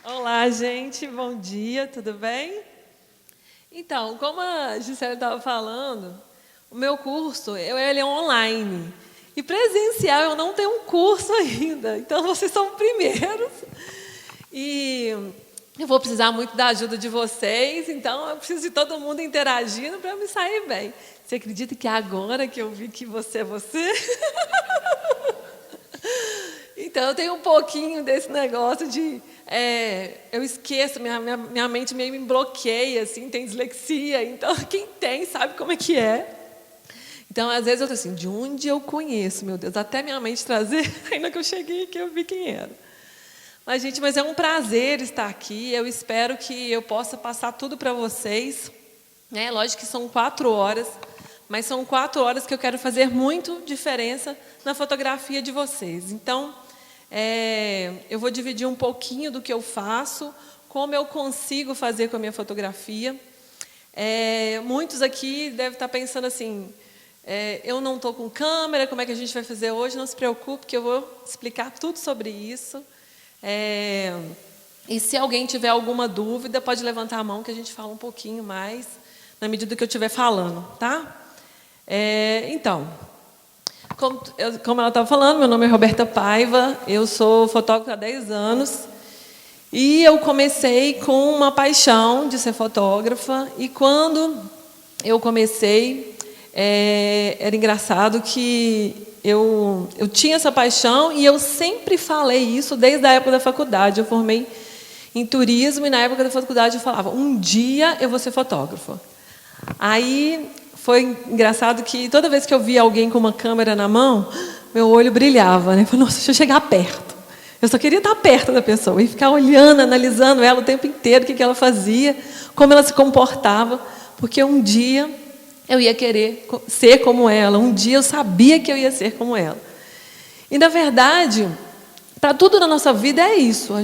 Olá, gente, bom dia, tudo bem? Então, como a Gisele estava falando, o meu curso ele é online. E presencial eu não tenho um curso ainda, então vocês são primeiros. E eu vou precisar muito da ajuda de vocês, então eu preciso de todo mundo interagindo para eu me sair bem. Você acredita que agora que eu vi que você é você? Então, eu tenho um pouquinho desse negócio de... eu esqueço, minha mente meio me bloqueia, assim, tem dislexia. Então, quem tem sabe como é que é. Então, às vezes, eu estou assim, de onde eu conheço, meu Deus? Até minha mente trazer, ainda que eu cheguei aqui, eu vi quem era. Mas, gente, mas é um prazer estar aqui. Eu espero que eu possa passar tudo para vocês. Lógico que são 4 horas, mas são 4 horas que eu quero fazer muito diferença na fotografia de vocês. Então... eu vou dividir um pouquinho do que eu faço, como eu consigo fazer com a minha fotografia. Muitos aqui devem estar pensando assim, eu não estou com câmera, como é que a gente vai fazer hoje? Não se preocupe, que eu vou explicar tudo sobre isso. E se alguém tiver alguma dúvida, pode levantar a mão que a gente fala um pouquinho mais, na medida que eu estiver falando, tá? Então... Como ela estava falando, meu nome é Roberta Paiva, eu sou fotógrafa há 10 anos e eu comecei com uma paixão de ser fotógrafa. E quando eu comecei, era engraçado que eu tinha essa paixão e eu sempre falei isso desde a época da faculdade. Eu formei em turismo e na época da faculdade eu falava, um dia eu vou ser fotógrafa. Aí... foi engraçado que toda vez que eu via alguém com uma câmera na mão, meu olho brilhava, né? Eu falei, nossa, deixa eu chegar perto. Eu só queria estar perto da pessoa e ficar olhando, analisando ela o tempo inteiro, o que ela fazia, como ela se comportava, porque um dia eu ia querer ser como ela, um dia eu sabia que eu ia ser como ela. E, na verdade, para tudo na nossa vida é isso.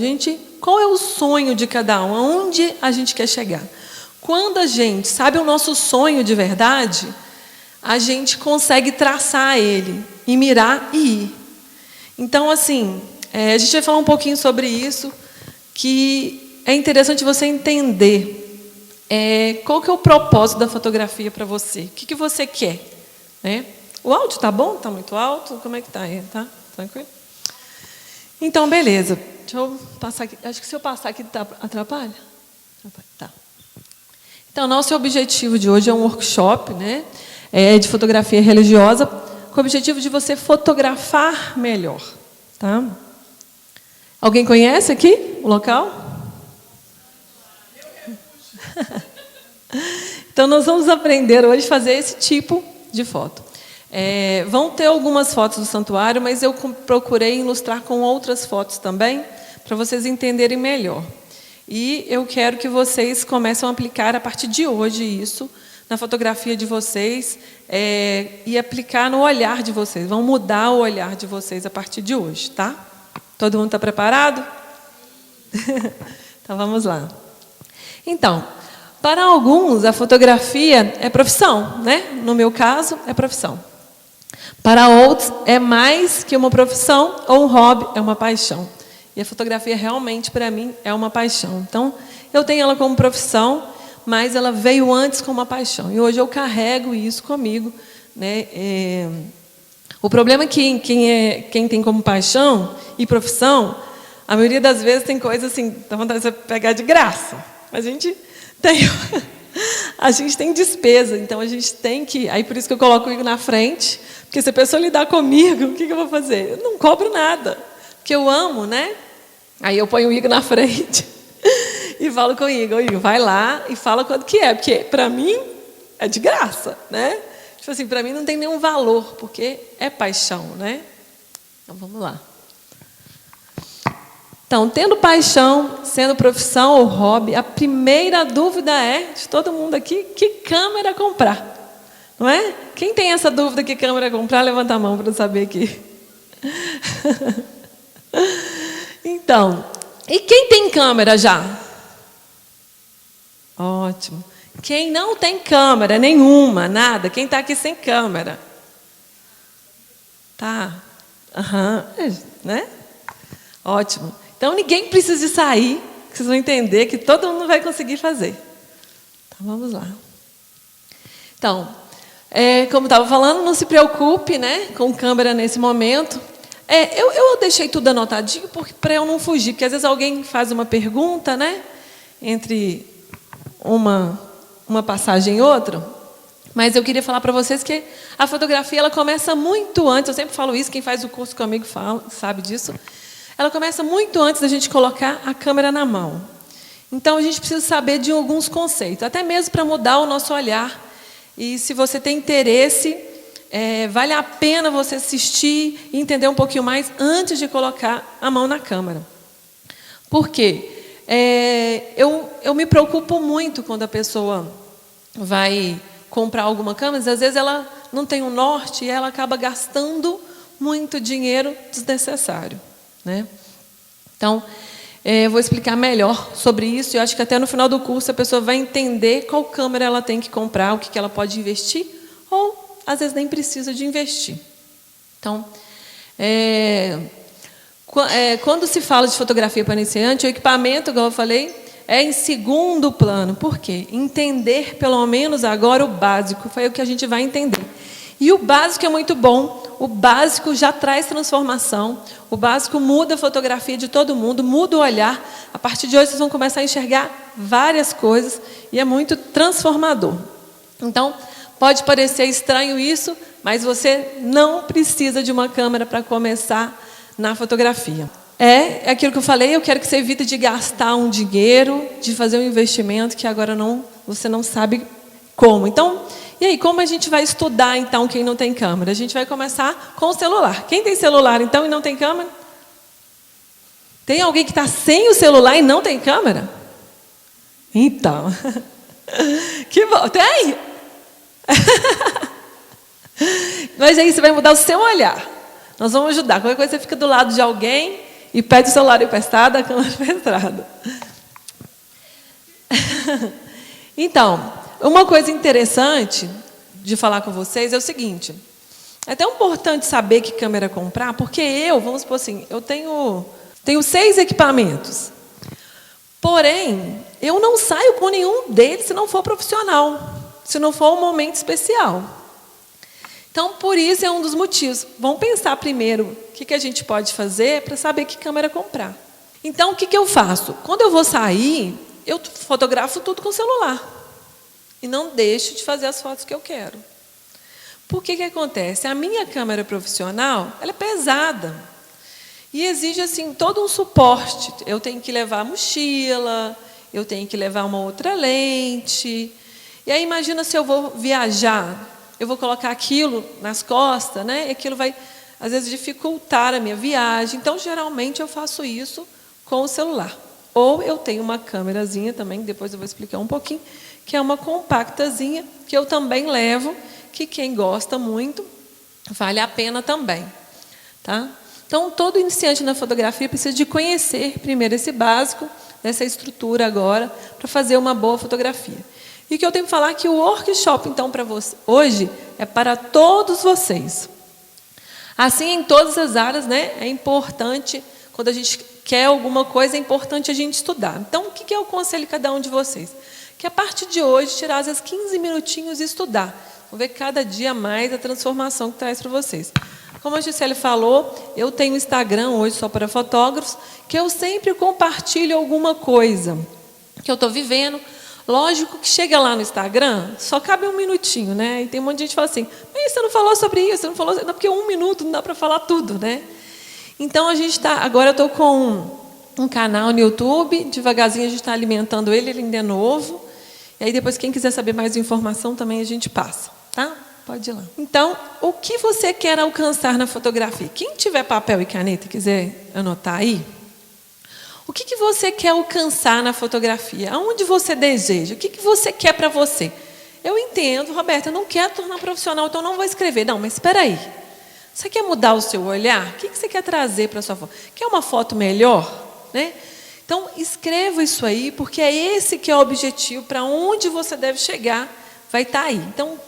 Qual é o sonho de cada um? Aonde a gente quer chegar? Quando a gente sabe o nosso sonho de verdade, a gente consegue traçar ele, e mirar e ir. Então, assim, a gente vai falar um pouquinho sobre isso, que é interessante você entender qual que é o propósito da fotografia para você. O que você quer? O áudio está bom? Está muito alto? Como é que está aí? Tá tranquilo? Então, beleza. Deixa eu passar aqui. Acho que se eu passar aqui, atrapalha? Tá. Então, nosso objetivo de hoje é um workshop, de fotografia religiosa, com o objetivo de você fotografar melhor. Tá? Alguém conhece aqui o local? Então, nós vamos aprender hoje a fazer esse tipo de foto. Vão ter algumas fotos do santuário, mas eu procurei ilustrar com outras fotos também, para vocês entenderem melhor. E eu quero que vocês comecem a aplicar a partir de hoje isso na fotografia de vocês e aplicar no olhar de vocês. Vão mudar o olhar de vocês a partir de hoje, tá? Todo mundo está preparado? Então, vamos lá. Então, para alguns, a fotografia é profissão, No meu caso, é profissão. Para outros, é mais que uma profissão ou um hobby, é uma paixão. E a fotografia realmente, para mim, é uma paixão. Então, eu tenho ela como profissão, mas ela veio antes como uma paixão. E hoje eu carrego isso comigo. O problema é que quem tem como paixão e profissão, a maioria das vezes tem coisa assim, dá vontade de você pegar de graça. A gente tem despesa, então a gente tem que... Aí por isso que eu coloco o Igor na frente, porque se a pessoa lidar comigo, o que eu vou fazer? Eu não cobro nada, porque eu amo, Aí eu ponho o Igor na frente e falo com o Igor, vai lá e fala quanto que é, porque para mim é de graça, Tipo assim, para mim não tem nenhum valor, porque é paixão, Então vamos lá. Então, tendo paixão, sendo profissão ou hobby, a primeira dúvida de todo mundo aqui, que câmera comprar? Não é? Quem tem essa dúvida que câmera comprar, levanta a mão para eu saber aqui. Então, e quem tem câmera já? Ótimo. Quem não tem câmera nenhuma, nada, quem está aqui sem câmera? Tá. Ótimo. Então, ninguém precisa de sair. vocês vão entender que todo mundo vai conseguir fazer. Então, vamos lá. Então, como estava falando, não se preocupe, né, com câmera nesse momento. Eu deixei tudo anotadinho para eu não fugir, porque às vezes alguém faz uma pergunta, né, entre uma passagem e outra. Mas eu queria falar para vocês que a fotografia ela começa muito antes. Eu sempre falo isso, quem faz o curso comigo sabe disso. Ela começa muito antes da gente colocar a câmera na mão. Então, a gente precisa saber de alguns conceitos, até mesmo para mudar o nosso olhar. E se você tem interesse, vale a pena você assistir e entender um pouquinho mais antes de colocar a mão na câmera. Por quê? Eu me preocupo muito quando a pessoa vai comprar alguma câmera, às vezes ela não tem um norte e ela acaba gastando muito dinheiro desnecessário, né? Então, eu vou explicar melhor sobre isso. Eu acho que até no final do curso a pessoa vai entender qual câmera ela tem que comprar, o que ela pode investir, ou às vezes nem precisa de investir. Então, quando se fala de fotografia para iniciante, o equipamento, como eu falei, é em segundo plano. Por quê? Entender, pelo menos agora, o básico. Foi o que a gente vai entender. E o básico é muito bom. O básico já traz transformação. O básico muda a fotografia de todo mundo, muda o olhar. A partir de hoje, vocês vão começar a enxergar várias coisas. E é muito transformador. Então, pode parecer estranho isso, mas você não precisa de uma câmera para começar na fotografia. É aquilo que eu falei, eu quero que você evite de gastar um dinheiro, de fazer um investimento que agora você não sabe como. Então, e aí, como a gente vai estudar, então, quem não tem câmera? A gente vai começar com o celular. Quem tem celular, então, e não tem câmera? Tem alguém que está sem o celular e não tem câmera? Então, que bom, tem? Mas aí você vai mudar o seu olhar. Nós vamos ajudar. Qualquer coisa você fica do lado de alguém e pede o celular emprestado, a câmera emprestada. Então, uma coisa interessante de falar com vocês é o seguinte. É até importante saber que câmera comprar, porque vamos supor assim, eu tenho 6 equipamentos. Porém, eu não saio com nenhum deles se não for profissional, se não for um momento especial. Então, por isso é um dos motivos. Vamos pensar primeiro o que a gente pode fazer para saber que câmera comprar. Então, o que eu faço? Quando eu vou sair, eu fotografo tudo com o celular. E não deixo de fazer as fotos que eu quero. Por que acontece? A minha câmera profissional, ela é pesada. E exige, assim, todo um suporte. Eu tenho que levar a mochila, eu tenho que levar uma outra lente. E aí, imagina se eu vou viajar. Eu vou colocar aquilo nas costas, né? E aquilo vai, às vezes, dificultar a minha viagem. Então, geralmente, eu faço isso com o celular. Ou eu tenho uma câmerazinha também, depois eu vou explicar um pouquinho, que é uma compactazinha, que eu também levo, que quem gosta muito, vale a pena também. Tá? Então, todo iniciante na fotografia precisa de conhecer primeiro esse básico, dessa estrutura agora, para fazer uma boa fotografia. E o que eu tenho que falar é que o workshop, então, para você, hoje, é para todos vocês. Assim, em todas as áreas, né, é importante, quando a gente quer alguma coisa, é importante a gente estudar. Então, o que eu aconselho cada um de vocês? Que a partir de hoje, tirar às vezes 15 minutinhos e estudar. Vamos ver cada dia mais a transformação que traz para vocês. Como a Gisele falou, eu tenho um Instagram hoje só para fotógrafos, que eu sempre compartilho alguma coisa que eu estou vivendo. Lógico que chega lá no Instagram, só cabe 1 minutinho, né? E tem um monte de gente que fala assim, mas você não falou sobre isso, você não falou... Não, porque 1 minuto não dá para falar tudo, né? Então, agora eu estou com um canal no YouTube, devagarzinho a gente está alimentando ele ainda é novo. E aí depois, quem quiser saber mais informação, também a gente passa, tá? Pode ir lá. Então, o que você quer alcançar na fotografia? Quem tiver papel e caneta e quiser anotar aí, o que você quer alcançar na fotografia? Aonde você deseja? O que você quer para você? Eu entendo, Roberta, eu não quero tornar profissional, então eu não vou escrever. Não, mas espera aí. Você quer mudar o seu olhar? O que você quer trazer para a sua foto? Quer uma foto melhor? Né? Então, escreva isso aí, porque é esse que é o objetivo, para onde você deve chegar, vai estar aí. Então,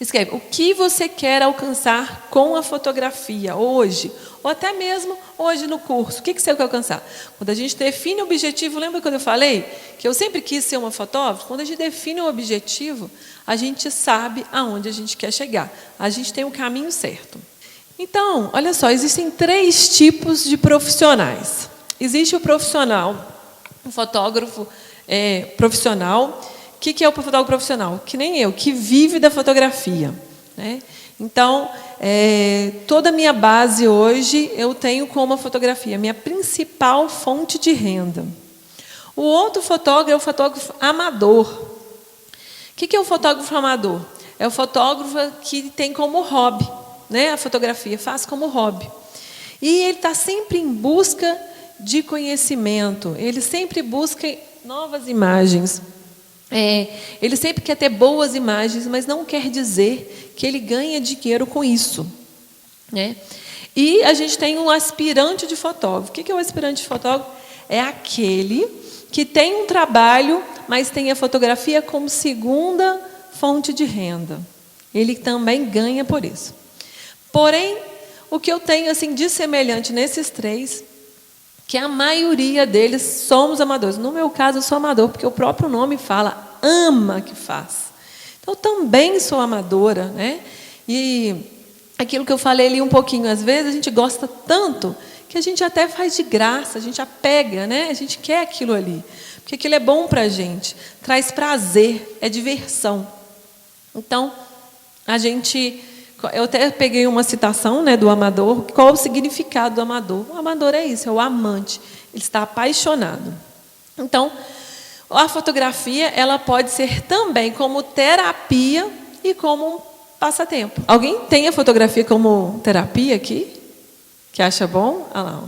Escreve o que você quer alcançar com a fotografia hoje, ou até mesmo hoje no curso. O que você quer alcançar? Quando a gente define o objetivo, lembra quando eu falei que eu sempre quis ser uma fotógrafa? Quando a gente define o objetivo, a gente sabe aonde a gente quer chegar. A gente tem o caminho certo. Então, olha só, existem 3 tipos de profissionais. Existe o profissional, o fotógrafo profissional. O que é o fotógrafo profissional? Que nem eu, que vive da fotografia, né? Então, toda a minha base hoje eu tenho como a fotografia, minha principal fonte de renda. O outro fotógrafo é o fotógrafo amador. O que é o fotógrafo amador? É o fotógrafo que tem como hobby, né? A fotografia, faz como hobby. E ele está sempre em busca de conhecimento, ele sempre busca novas imagens. Ele sempre quer ter boas imagens, mas não quer dizer que ele ganha dinheiro com isso, né? E a gente tem um aspirante de fotógrafo. O que é o aspirante de fotógrafo? É aquele que tem um trabalho, mas tem a fotografia como segunda fonte de renda. Ele também ganha por isso. Porém, o que eu tenho assim de semelhante nesses 3, que a maioria deles somos amadores. No meu caso, eu sou amador, porque o próprio nome fala, ama que faz. Então, eu também sou amadora, né? E aquilo que eu falei ali um pouquinho, às vezes a gente gosta tanto que a gente até faz de graça, a gente apega, né? A gente quer aquilo ali, porque aquilo é bom para a gente, traz prazer, é diversão. Então, eu até peguei uma citação, né, do amador. Qual é o significado do amador? O amador é isso, é o amante. Ele está apaixonado. Então, a fotografia, ela pode ser também como terapia e como um passatempo. Alguém tem a fotografia como terapia aqui? Que acha bom? Olha lá.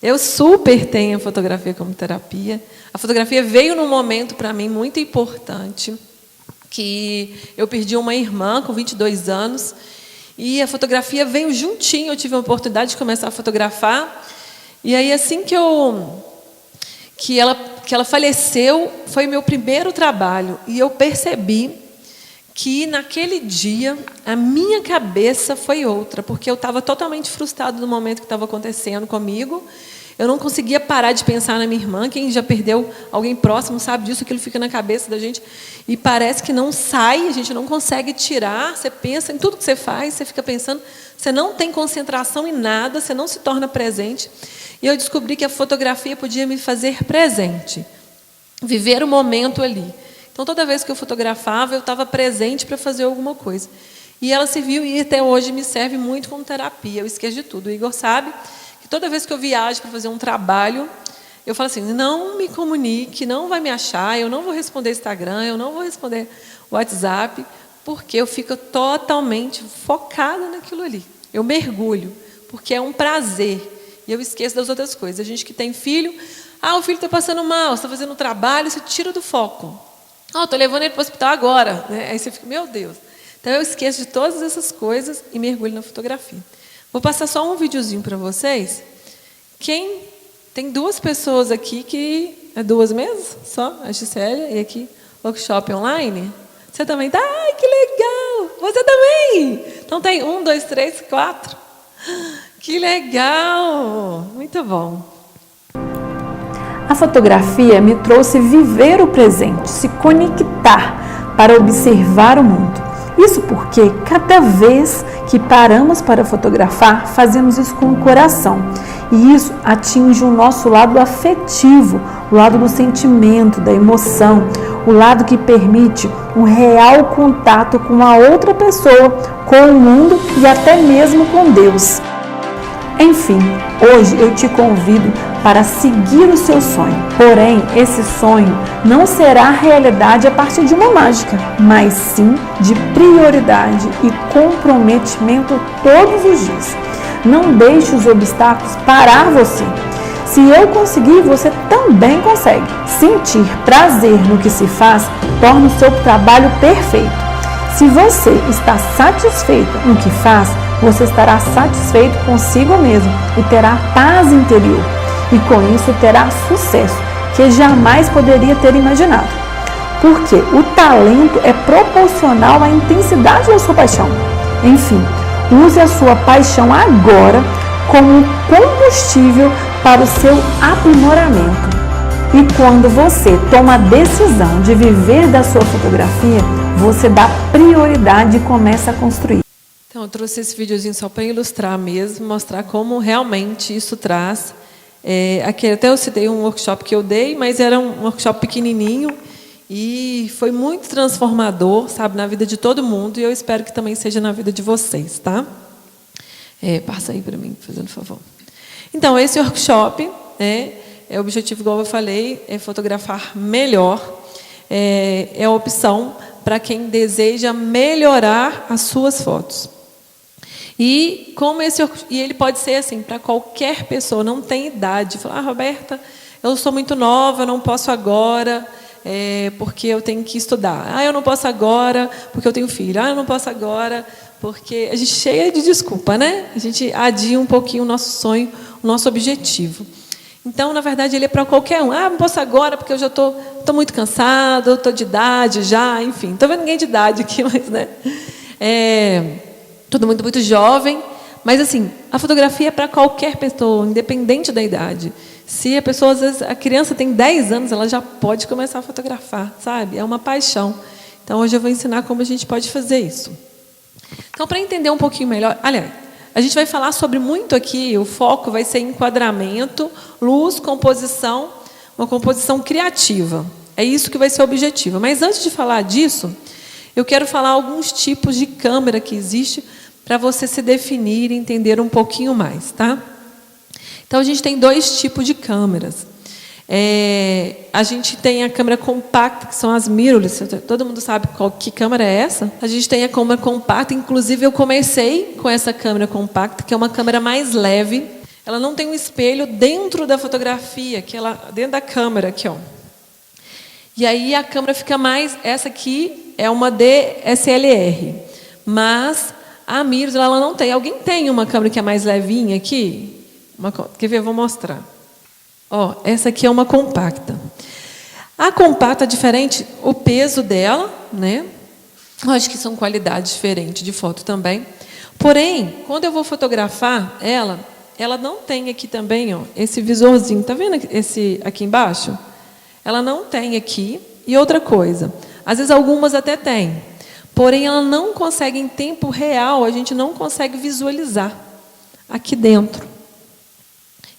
Eu super tenho a fotografia como terapia. A fotografia veio num momento para mim muito importante, que eu perdi uma irmã com 22 anos, e a fotografia veio juntinho, eu tive a oportunidade de começar a fotografar, e aí assim que ela faleceu, foi meu primeiro trabalho, e eu percebi que naquele dia a minha cabeça foi outra, porque eu estava totalmente frustrada no momento que estava acontecendo comigo. Eu não conseguia parar de pensar na minha irmã. Quem já perdeu alguém próximo sabe disso, aquilo fica na cabeça da gente e parece que não sai, a gente não consegue tirar. Você pensa em tudo que você faz, você fica pensando, você não tem concentração em nada, você não se torna presente. E eu descobri que a fotografia podia me fazer presente, viver o momento ali. Então, toda vez que eu fotografava, eu estava presente para fazer alguma coisa. E ela serviu, e até hoje me serve muito como terapia. Eu esqueço de tudo. O Igor sabe que toda vez que eu viajo para fazer um trabalho, eu falo assim, não me comunique, não vai me achar, eu não vou responder Instagram, eu não vou responder WhatsApp, porque eu fico totalmente focada naquilo ali. Eu mergulho, porque é um prazer. E eu esqueço das outras coisas. A gente que tem filho, o filho está passando mal, está fazendo um trabalho, você tira do foco. Estou levando ele para o hospital agora, né? Aí você fica, meu Deus. Então eu esqueço de todas essas coisas e mergulho na fotografia. Vou passar só um videozinho para vocês. Tem 2 pessoas aqui que... É 2 mesmo? Só? A Gisélia e aqui, workshop online. Você também está? Ai, que legal! Você também! Então tem 1, 2, 3, 4. Que legal! Muito bom. A fotografia me trouxe viver o presente, se conectar para observar o mundo. Isso porque cada vez que paramos para fotografar, fazemos isso com o coração. E isso atinge o nosso lado afetivo, o lado do sentimento, da emoção, o lado que permite um real contato com a outra pessoa, com o mundo e até mesmo com Deus. Enfim, hoje eu te convido para seguir o seu sonho. Porém, esse sonho não será realidade a partir de uma mágica, mas sim de prioridade e comprometimento todos os dias. Não deixe os obstáculos parar você. Se eu conseguir, você também consegue. Sentir prazer no que se faz torna o seu trabalho perfeito. Se você está satisfeito no que faz, você estará satisfeito consigo mesmo e terá paz interior. E com isso terá sucesso, que jamais poderia ter imaginado. porque o talento é proporcional à intensidade da sua paixão. Enfim, use a sua paixão agora como combustível para o seu aprimoramento. E quando você toma a decisão de viver da sua fotografia, você dá prioridade e começa a construir. Então, eu trouxe esse videozinho só para ilustrar mesmo, mostrar como realmente isso traz. Aqui até eu citei um workshop que eu dei, mas era um workshop pequenininho e foi muito transformador, sabe, na vida de todo mundo, e eu espero que também seja na vida de vocês, tá? Passa aí para mim, fazendo favor. Então, esse workshop, o objetivo, igual eu falei, é fotografar melhor. É a opção para quem deseja melhorar as suas fotos. E ele pode ser assim para qualquer pessoa, não tem idade. Falar, Roberta, eu sou muito nova, eu não posso agora, porque eu tenho que estudar. Eu não posso agora porque eu tenho filho. Eu não posso agora porque a gente é cheia de desculpa, né? A gente adia um pouquinho o nosso sonho, o nosso objetivo. Então, na verdade, ele é para qualquer um. Não posso agora porque eu já estou muito cansado, estou de idade já, enfim. Não estou vendo ninguém de idade aqui, mas, né? Todo mundo muito jovem. Mas, assim, a fotografia é para qualquer pessoa, independente da idade. Se a pessoa, às vezes, a criança tem 10 anos, ela já pode começar a fotografar, sabe? É uma paixão. Então, hoje eu vou ensinar como a gente pode fazer isso. Então, para entender um pouquinho melhor... Aliás, a gente vai falar sobre muito aqui, o foco vai ser enquadramento, luz, composição, uma composição criativa. É isso que vai ser o objetivo. Mas antes de falar disso, eu quero falar alguns tipos de câmera que existe para você se definir e entender um pouquinho mais, tá? Então, a gente tem 2 tipos de câmeras. A gente tem a câmera compacta, que são as mirrorless. Todo mundo sabe que câmera é essa? A gente tem a câmera compacta, inclusive eu comecei com essa câmera compacta, que é uma câmera mais leve. Ela não tem um espelho dentro da fotografia, dentro da câmera aqui, ó. E aí a câmera fica mais... Essa aqui é uma DSLR, mas a mirrorless ela não tem. Alguém tem uma câmera que é mais levinha aqui? Quer ver? Eu vou mostrar. Essa aqui é uma compacta. A compacta é diferente, o peso dela, né? Eu acho que são qualidades diferentes de foto também. Porém, quando eu vou fotografar ela não tem aqui também, esse visorzinho. Tá vendo esse aqui embaixo? Ela não tem aqui. E outra coisa, às vezes algumas até tem. Porém, ela não consegue em tempo real, a gente não consegue visualizar aqui dentro.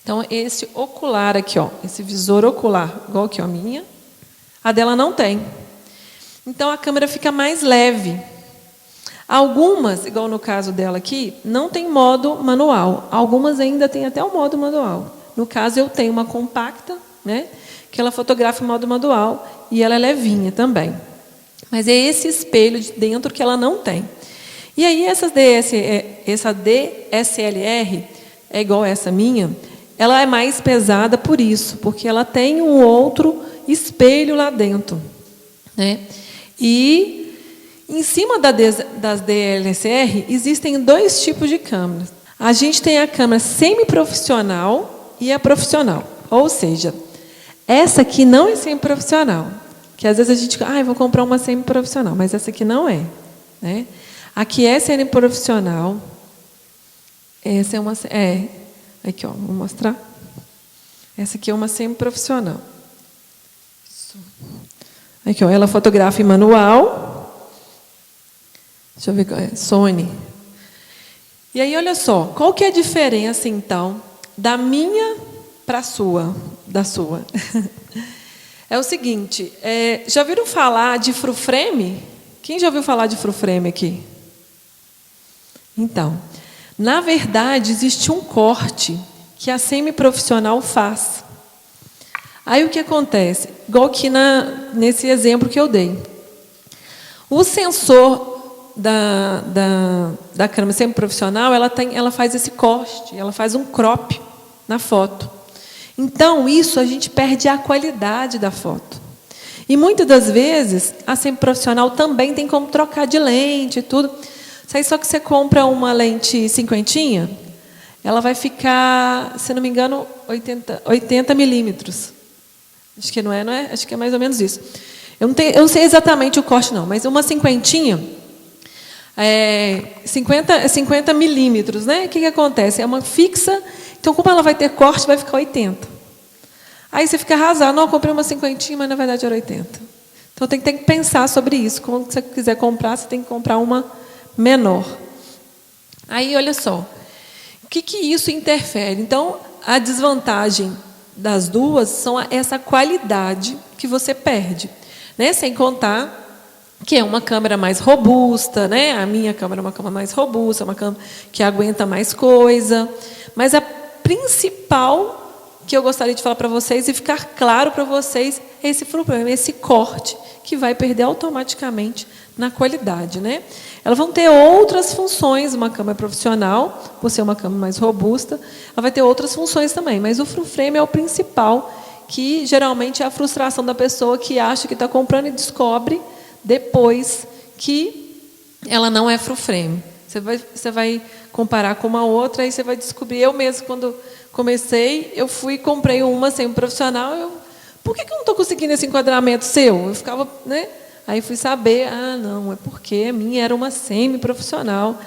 Então, esse ocular aqui, esse visor ocular, igual aqui, a minha, a dela não tem. Então, a câmera fica mais leve. Algumas, igual no caso dela aqui, não tem modo manual. Algumas ainda têm até o modo manual. No caso, eu tenho uma compacta, né, que ela fotografa em modo manual e ela é levinha também. Mas é esse espelho de dentro que ela não tem. E aí, essa DSLR, é igual essa minha, ela é mais pesada por isso, porque ela tem um outro espelho lá dentro, né? E em cima das DSLR existem 2 tipos de câmeras. A gente tem a câmera semiprofissional e a profissional. Ou seja, essa aqui não é semiprofissional, que às vezes a gente, eu vou comprar uma semiprofissional, mas essa aqui não é, né? Aqui é semiprofissional. Essa é uma aqui, vou mostrar. Essa aqui é uma semiprofissional. Aqui, ela fotografa em manual. Deixa eu ver qual é. Sony. E aí, olha só, qual que é a diferença, então, da minha para a sua, da sua? É o seguinte, já ouviram falar de full frame? Quem já ouviu falar de full frame aqui? Então, na verdade, existe um corte que a semiprofissional faz. Aí o que acontece? Igual aqui nesse exemplo que eu dei. O sensor da câmera semiprofissional, ela faz esse corte, ela faz um crop na foto. Então, isso a gente perde a qualidade da foto. E muitas das vezes, a semiprofissional também tem como trocar de lente e tudo. Só que você compra uma lente cinquentinha, ela vai ficar, se não me engano, 80 milímetros. Acho que não é? Acho que é mais ou menos isso. Eu não sei exatamente o corte, não, mas uma cinquentinha, 50 milímetros, né? O que acontece? É uma fixa, então como ela vai ter corte, vai ficar 80. Aí você fica arrasado, não, eu comprei uma cinquentinha, mas na verdade era 80. Então tem que pensar sobre isso. Quando você quiser comprar, você tem que comprar uma menor. Aí, olha só, o que isso interfere? Então, a desvantagem das duas são essa qualidade que você perde, né? Sem contar que é uma câmera mais robusta, né? A minha câmera é uma câmera mais robusta, uma câmera que aguenta mais coisa. Mas a principal que eu gostaria de falar para vocês e ficar claro para vocês é esse problema, esse corte que vai perder automaticamente na qualidade, né? Elas vão ter outras funções, uma câmera profissional, por ser uma câmera mais robusta, ela vai ter outras funções também, mas o full frame é o principal, que geralmente é a frustração da pessoa que acha que está comprando e descobre depois que ela não é full frame. Você vai comparar com uma outra, aí você vai descobrir. Eu mesmo, quando comecei, eu fui e comprei uma sem um profissional. Por que eu não estou conseguindo esse enquadramento seu? Eu ficava, né? Aí fui saber, não, é porque a minha era uma semi-profissional.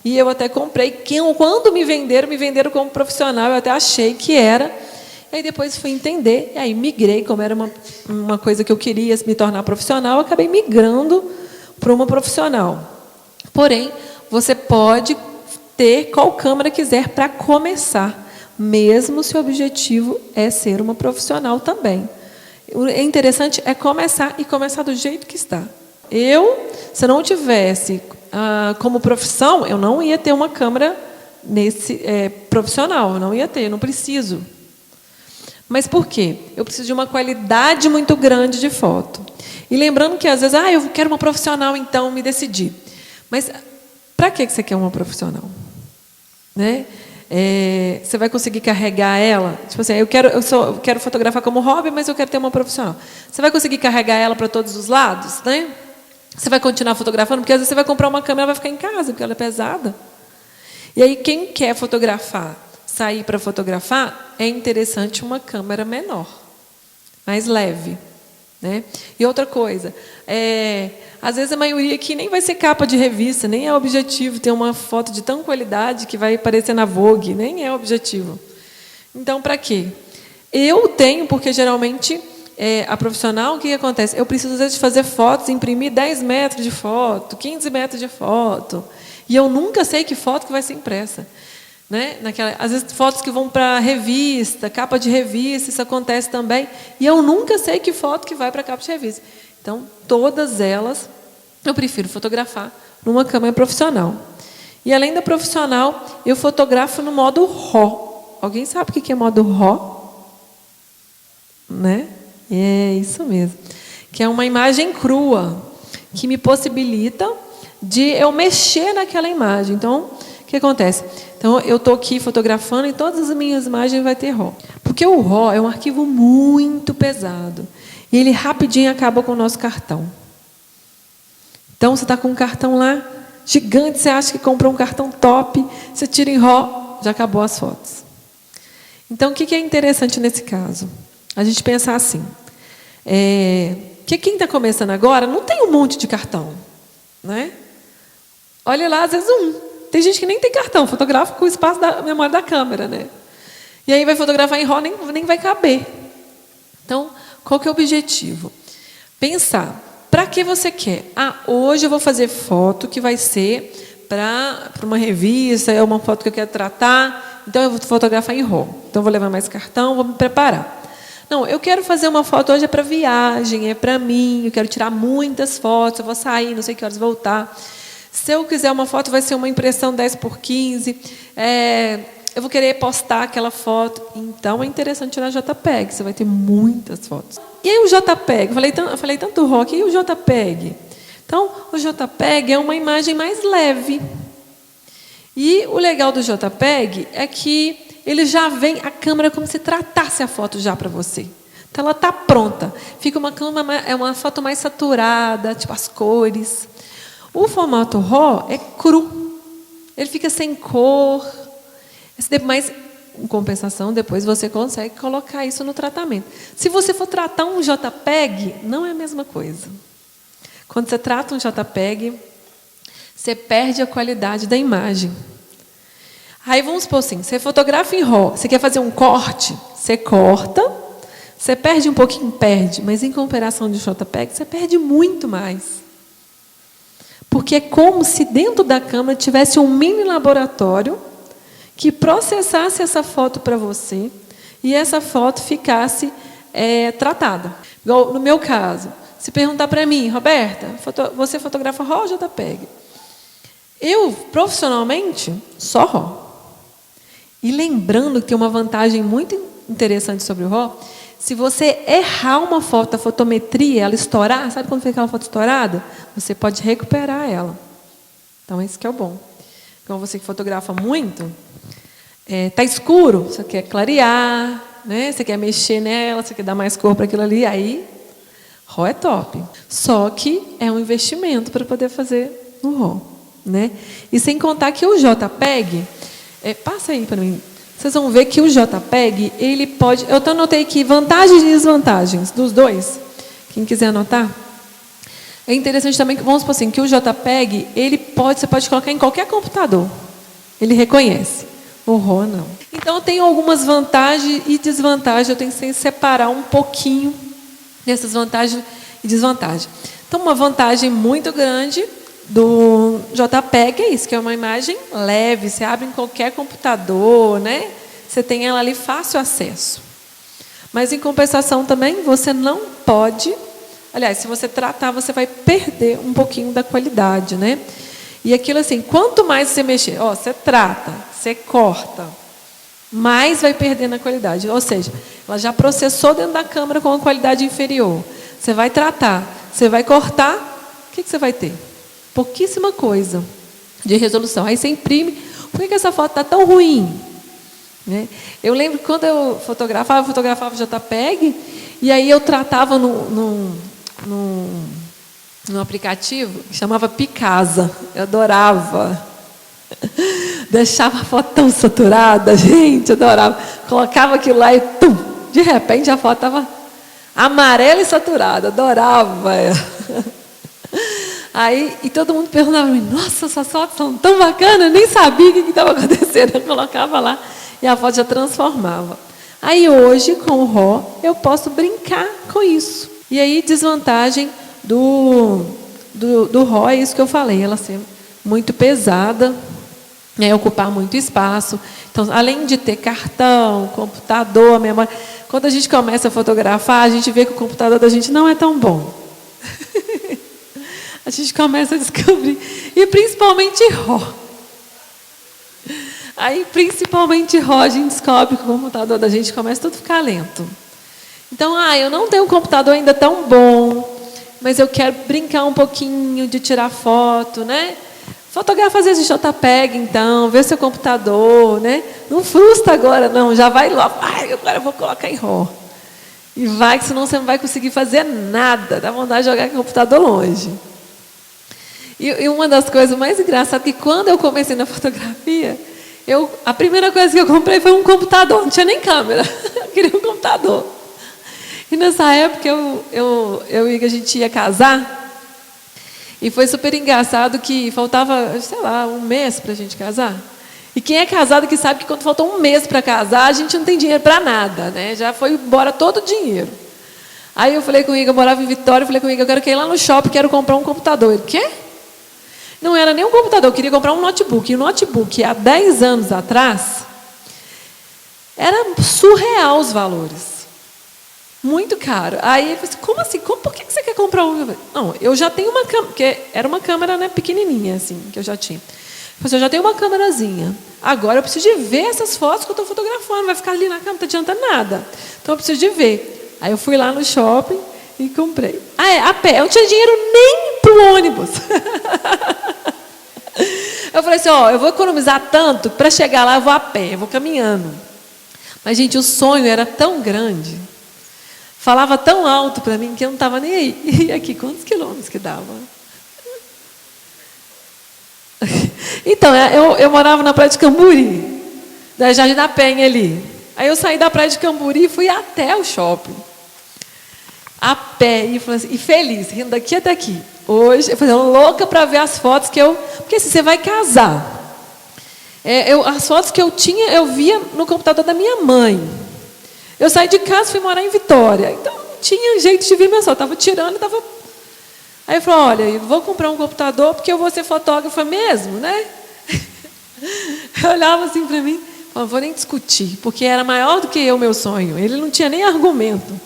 E eu até comprei. Quando me venderam como profissional, eu até achei que era. E aí depois fui entender, e aí migrei, como era uma coisa que eu queria me tornar profissional, eu acabei migrando para uma profissional. Porém, você pode ter qual câmera quiser para começar, mesmo se o objetivo é ser uma profissional também. O interessante é começar e começar do jeito que está. Se eu não tivesse como profissão, eu não ia ter uma câmera profissional, eu não ia ter, eu não preciso. Mas por quê? Eu preciso de uma qualidade muito grande de foto. E lembrando que às vezes, eu quero uma profissional, então me decidi. Mas para que você quer uma profissional? Né? Você vai conseguir carregar ela? Tipo assim, eu quero fotografar como hobby, mas eu quero ter uma profissional. Você vai conseguir carregar ela para todos os lados? Né? Você vai continuar fotografando? Porque às vezes você vai comprar uma câmera e vai ficar em casa, porque ela é pesada. E aí, quem quer fotografar, sair para fotografar, é interessante uma câmera menor, mais leve. Né? E outra coisa, às vezes a maioria aqui nem vai ser capa de revista, nem é o objetivo ter uma foto de tão qualidade que vai aparecer na Vogue, nem é o objetivo. Então, para quê? Eu tenho, porque geralmente a profissional, o que acontece? Eu preciso, às vezes, fazer fotos, imprimir 10 metros de foto, 15 metros de foto, e eu nunca sei que foto que vai ser impressa. Né? Às vezes, fotos que vão para revista, capa de revista, isso acontece também. E eu nunca sei que foto que vai para capa de revista. Então, todas elas, eu prefiro fotografar numa câmera profissional. E, além da profissional, eu fotografo no modo RAW. Alguém sabe o que é modo RAW? Né? É isso mesmo. Que é uma imagem crua, que me possibilita de eu mexer naquela imagem. Então, o que acontece? Então, eu estou aqui fotografando e todas as minhas imagens vai ter RAW. Porque o RAW é um arquivo muito pesado. E ele rapidinho acaba com o nosso cartão. Então, você está com um cartão lá, gigante, você acha que comprou um cartão top, você tira em RAW, já acabou as fotos. Então, o que é interessante nesse caso? A gente pensar assim, que quem está começando agora não tem um monte de cartão. Né? Olha lá, às vezes Tem gente que nem tem cartão, fotografa com o espaço da memória da câmera, né? E aí vai fotografar em RAW, nem vai caber. Então, qual que é o objetivo? Pensar, para que você quer? Hoje eu vou fazer foto que vai ser para uma revista, é uma foto que eu quero tratar, então eu vou fotografar em RAW. Então, eu vou levar mais cartão, vou me preparar. Não, eu quero fazer uma foto hoje, é para viagem, é para mim, eu quero tirar muitas fotos, eu vou sair, não sei que horas voltar. Se eu quiser uma foto, vai ser uma impressão 10x15. Eu vou querer postar aquela foto. Então, é interessante tirar JPEG. Você vai ter muitas fotos. E aí, o JPEG? Eu falei tanto do RAW. E o JPEG? Então, o JPEG é uma imagem mais leve. E o legal do JPEG é que ele já vem a câmera como se tratasse a foto já para você. Então, ela está pronta. Fica uma foto mais saturada, tipo as cores. O formato RAW é cru. Ele fica sem cor. Mas em compensação, depois você consegue colocar isso no tratamento. Se você for tratar um JPEG, não é a mesma coisa. Quando você trata um JPEG, você perde a qualidade da imagem. Aí vamos supor assim, você fotografa em RAW, você quer fazer um corte, você corta, você perde um pouquinho, perde, mas em comparação de JPEG, você perde muito mais. Porque é como se dentro da câmera tivesse um mini laboratório que processasse essa foto para você e essa foto ficasse tratada. Igual no meu caso, se perguntar para mim, Roberta, você fotografa RAW ou JPEG? Eu, profissionalmente, só RAW. E lembrando que tem uma vantagem muito interessante sobre o RAW, se você errar uma foto, a fotometria, ela estourar, sabe quando fica aquela foto estourada? Você pode recuperar ela. Então, esse que é o bom. Então, você que fotografa muito, tá escuro, você quer clarear, né? Você quer mexer nela, você quer dar mais cor para aquilo ali, aí RAW é top. Só que é um investimento para poder fazer no RAW, né? E sem contar que o JPEG, passa aí para mim. Vocês vão ver que o JPEG, ele pode... Eu anotei aqui vantagens e desvantagens dos dois. Quem quiser anotar. É interessante também, vamos supor assim, que o JPEG, você pode colocar em qualquer computador. Ele reconhece. O RAW não. Então, tem algumas vantagens e desvantagens. Eu tenho que separar um pouquinho dessas vantagens e desvantagens. Então, uma vantagem muito grande do JPEG é isso, que é uma imagem leve, você abre em qualquer computador, né? Você tem ela ali fácil acesso. Mas, em compensação também, você não pode... Aliás, se você tratar, você vai perder um pouquinho da qualidade, né? E aquilo assim, quanto mais você mexer, você trata, você corta, mais vai perder na qualidade. Ou seja, ela já processou dentro da câmera com uma qualidade inferior. Você vai tratar, você vai cortar, o que você vai ter? Pouquíssima coisa de resolução. Aí você imprime. Por que essa foto está tão ruim? Né? Eu lembro que quando eu fotografava JPEG, e aí eu tratava num aplicativo que chamava Picasa. Eu adorava. Deixava a foto tão saturada, gente, adorava. Colocava aquilo lá e, de repente, a foto estava amarela e saturada. Adorava. Aí, e todo mundo perguntava para mim, nossa, essas fotos são tão bacanas, eu nem sabia o que estava acontecendo. Eu colocava lá e a foto já transformava. Aí hoje, com o RAW, eu posso brincar com isso. E aí, desvantagem do RAW é isso que eu falei, ela ser muito pesada, ocupar muito espaço. Então, além de ter cartão, computador, memória, quando a gente começa a fotografar, a gente vê que o computador da gente não é tão bom. A gente começa a descobrir. E principalmente RAW. Aí, principalmente RAW, a gente descobre que o computador da gente começa tudo a ficar lento. Então, eu não tenho um computador ainda tão bom, mas eu quero brincar um pouquinho de tirar foto, né? Fotografa às vezes JPEG, então, vê seu computador, né? Não frustra agora, não. Já vai logo. Agora eu vou colocar em RAW. E vai, que senão você não vai conseguir fazer nada. Dá vontade de jogar o computador longe. E uma das coisas mais engraçadas é que quando eu comecei na fotografia, a primeira coisa que eu comprei foi um computador. Não tinha nem câmera. Eu queria um computador. E nessa época, eu e a gente ia casar. E foi super engraçado que faltava, sei lá, um mês para a gente casar. E quem é casado que sabe que quando faltou um mês para casar, a gente não tem dinheiro para nada, né? Já foi embora todo o dinheiro. Aí eu falei com o Igor, eu morava em Vitória, eu falei com o Igor, eu quero ir lá no shopping, quero comprar um computador. Ele, quê? Não era nem um computador, eu queria comprar um notebook. E o notebook, há 10 anos atrás, era surreal os valores. Muito caro. Aí ele falou assim, como assim? Por que você quer comprar um? Eu falei, não, eu já tenho uma câmera, porque era uma câmera, né, pequenininha, assim, que eu já tinha. Eu falei assim, eu já tenho uma câmerazinha. Agora eu preciso de ver essas fotos que eu estou fotografando. Vai ficar ali na câmera, não está adiantando nada. Então eu preciso de ver. Aí eu fui lá no shopping e comprei. A pé. Eu não tinha dinheiro nem para o ônibus. Eu falei assim, eu vou economizar tanto, para chegar lá eu vou a pé, eu vou caminhando. Mas, gente, o sonho era tão grande, falava tão alto para mim, que eu não estava nem aí. E aqui, quantos quilômetros que dava? Então, eu morava na Praia de Camburi. da Jardim da Penha ali. Aí eu saí da praia de Camburi e fui até o shopping. A pé, e, falei assim, e feliz, rindo daqui até aqui. Hoje, eu falei, louca para ver as fotos que eu... Porque assim, você vai casar. As fotos que eu tinha, eu via no computador da minha mãe. Eu saí de casa e fui morar em Vitória. Então, não tinha jeito de ver minha foto. Estava tirando, estava... Aí eu falei, olha, eu vou comprar um computador porque eu vou ser fotógrafa mesmo, né? Eu olhava assim para mim, não vou nem discutir, porque era maior do que eu, meu sonho. Ele não tinha nem argumento.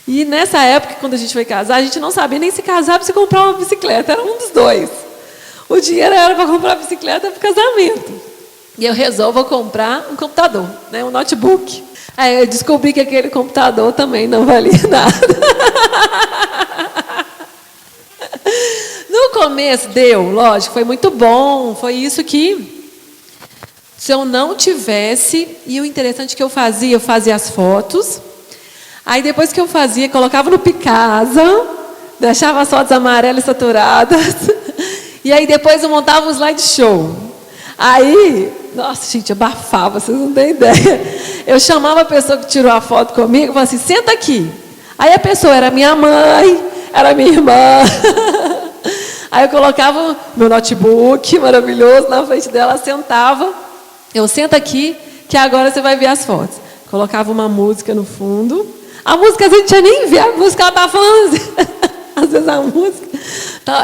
E nessa época, quando a gente foi casar, a gente não sabia nem se casar para se comprar uma bicicleta. Era um dos dois. O dinheiro era para comprar a bicicleta para o casamento. E eu resolvo comprar um computador, né, um notebook. Aí eu descobri que aquele computador também não valia nada. No começo deu, lógico, foi muito bom. Foi isso que, se eu não tivesse... E o interessante que eu fazia as fotos. Aí depois que eu fazia, colocava no Picasa, deixava as fotos amarelas saturadas. E aí depois eu montava um slideshow. Aí, nossa, gente, abafava, vocês não têm ideia. Eu chamava a pessoa que tirou a foto comigo e falava assim, senta aqui. Aí a pessoa era minha mãe, era minha irmã. Aí eu colocava meu notebook maravilhoso na frente dela, sentava. Eu sento aqui, que agora você vai ver as fotos. Colocava uma música no fundo. A música a gente tinha nem ver, a música ela estava falando assim. Às vezes a música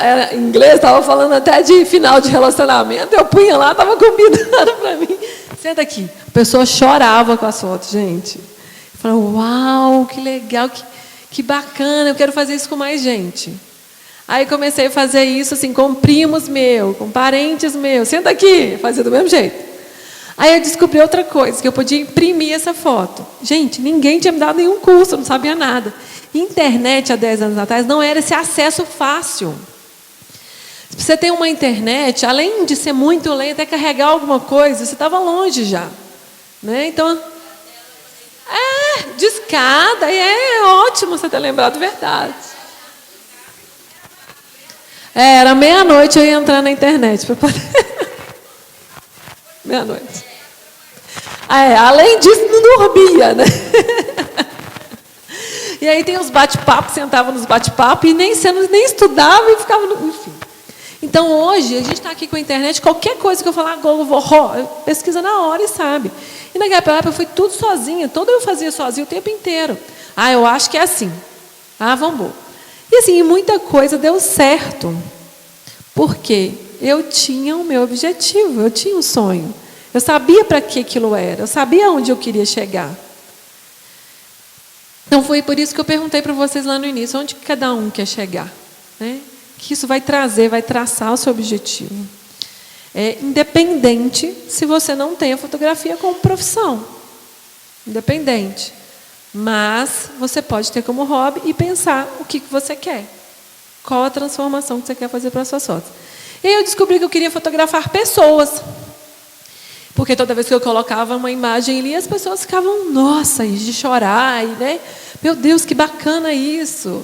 era em inglês, estava falando até de final de relacionamento. Eu punha lá, estava combinando para mim. Senta aqui. A pessoa chorava com as fotos, gente. Eu falava, uau, que legal, que bacana, eu quero fazer isso com mais gente. Aí comecei a fazer isso assim, com primos meus, com parentes meus. Senta aqui, fazia do mesmo jeito. Aí eu descobri outra coisa, que eu podia imprimir essa foto. Gente, ninguém tinha me dado nenhum curso, eu não sabia nada. Internet, há 10 anos atrás, não era esse acesso fácil. Se você tem uma internet, além de ser muito lenta, até carregar alguma coisa, você estava longe já. Né? Então, discada, e é ótimo você ter lembrado, verdade. Era meia-noite eu ia entrar na internet para poder... Meia-noite. Além disso, não dormia, né? E aí tem os bate-papos, sentava nos bate-papos e nem estudava e ficava... Enfim. Então, hoje, a gente está aqui com a internet, qualquer coisa que eu falar, pesquisa na hora e sabe. E naquela época eu fui tudo sozinha, tudo eu fazia sozinha o tempo inteiro. Eu acho que é assim. Vamos embora. E assim, muita coisa deu certo. Porque eu tinha o meu objetivo, eu tinha um sonho. Eu sabia para que aquilo era, eu sabia onde eu queria chegar. Então, foi por isso que eu perguntei para vocês lá no início, onde cada um quer chegar. Né? Que isso vai trazer, vai traçar o seu objetivo. Independente se você não tem a fotografia como profissão. Independente. Mas você pode ter como hobby e pensar o que você quer. Qual a transformação que você quer fazer para as suas fotos. E aí eu descobri que eu queria fotografar pessoas. Porque toda vez que eu colocava uma imagem ali, as pessoas ficavam, nossa, de chorar. Né? Meu Deus, que bacana isso.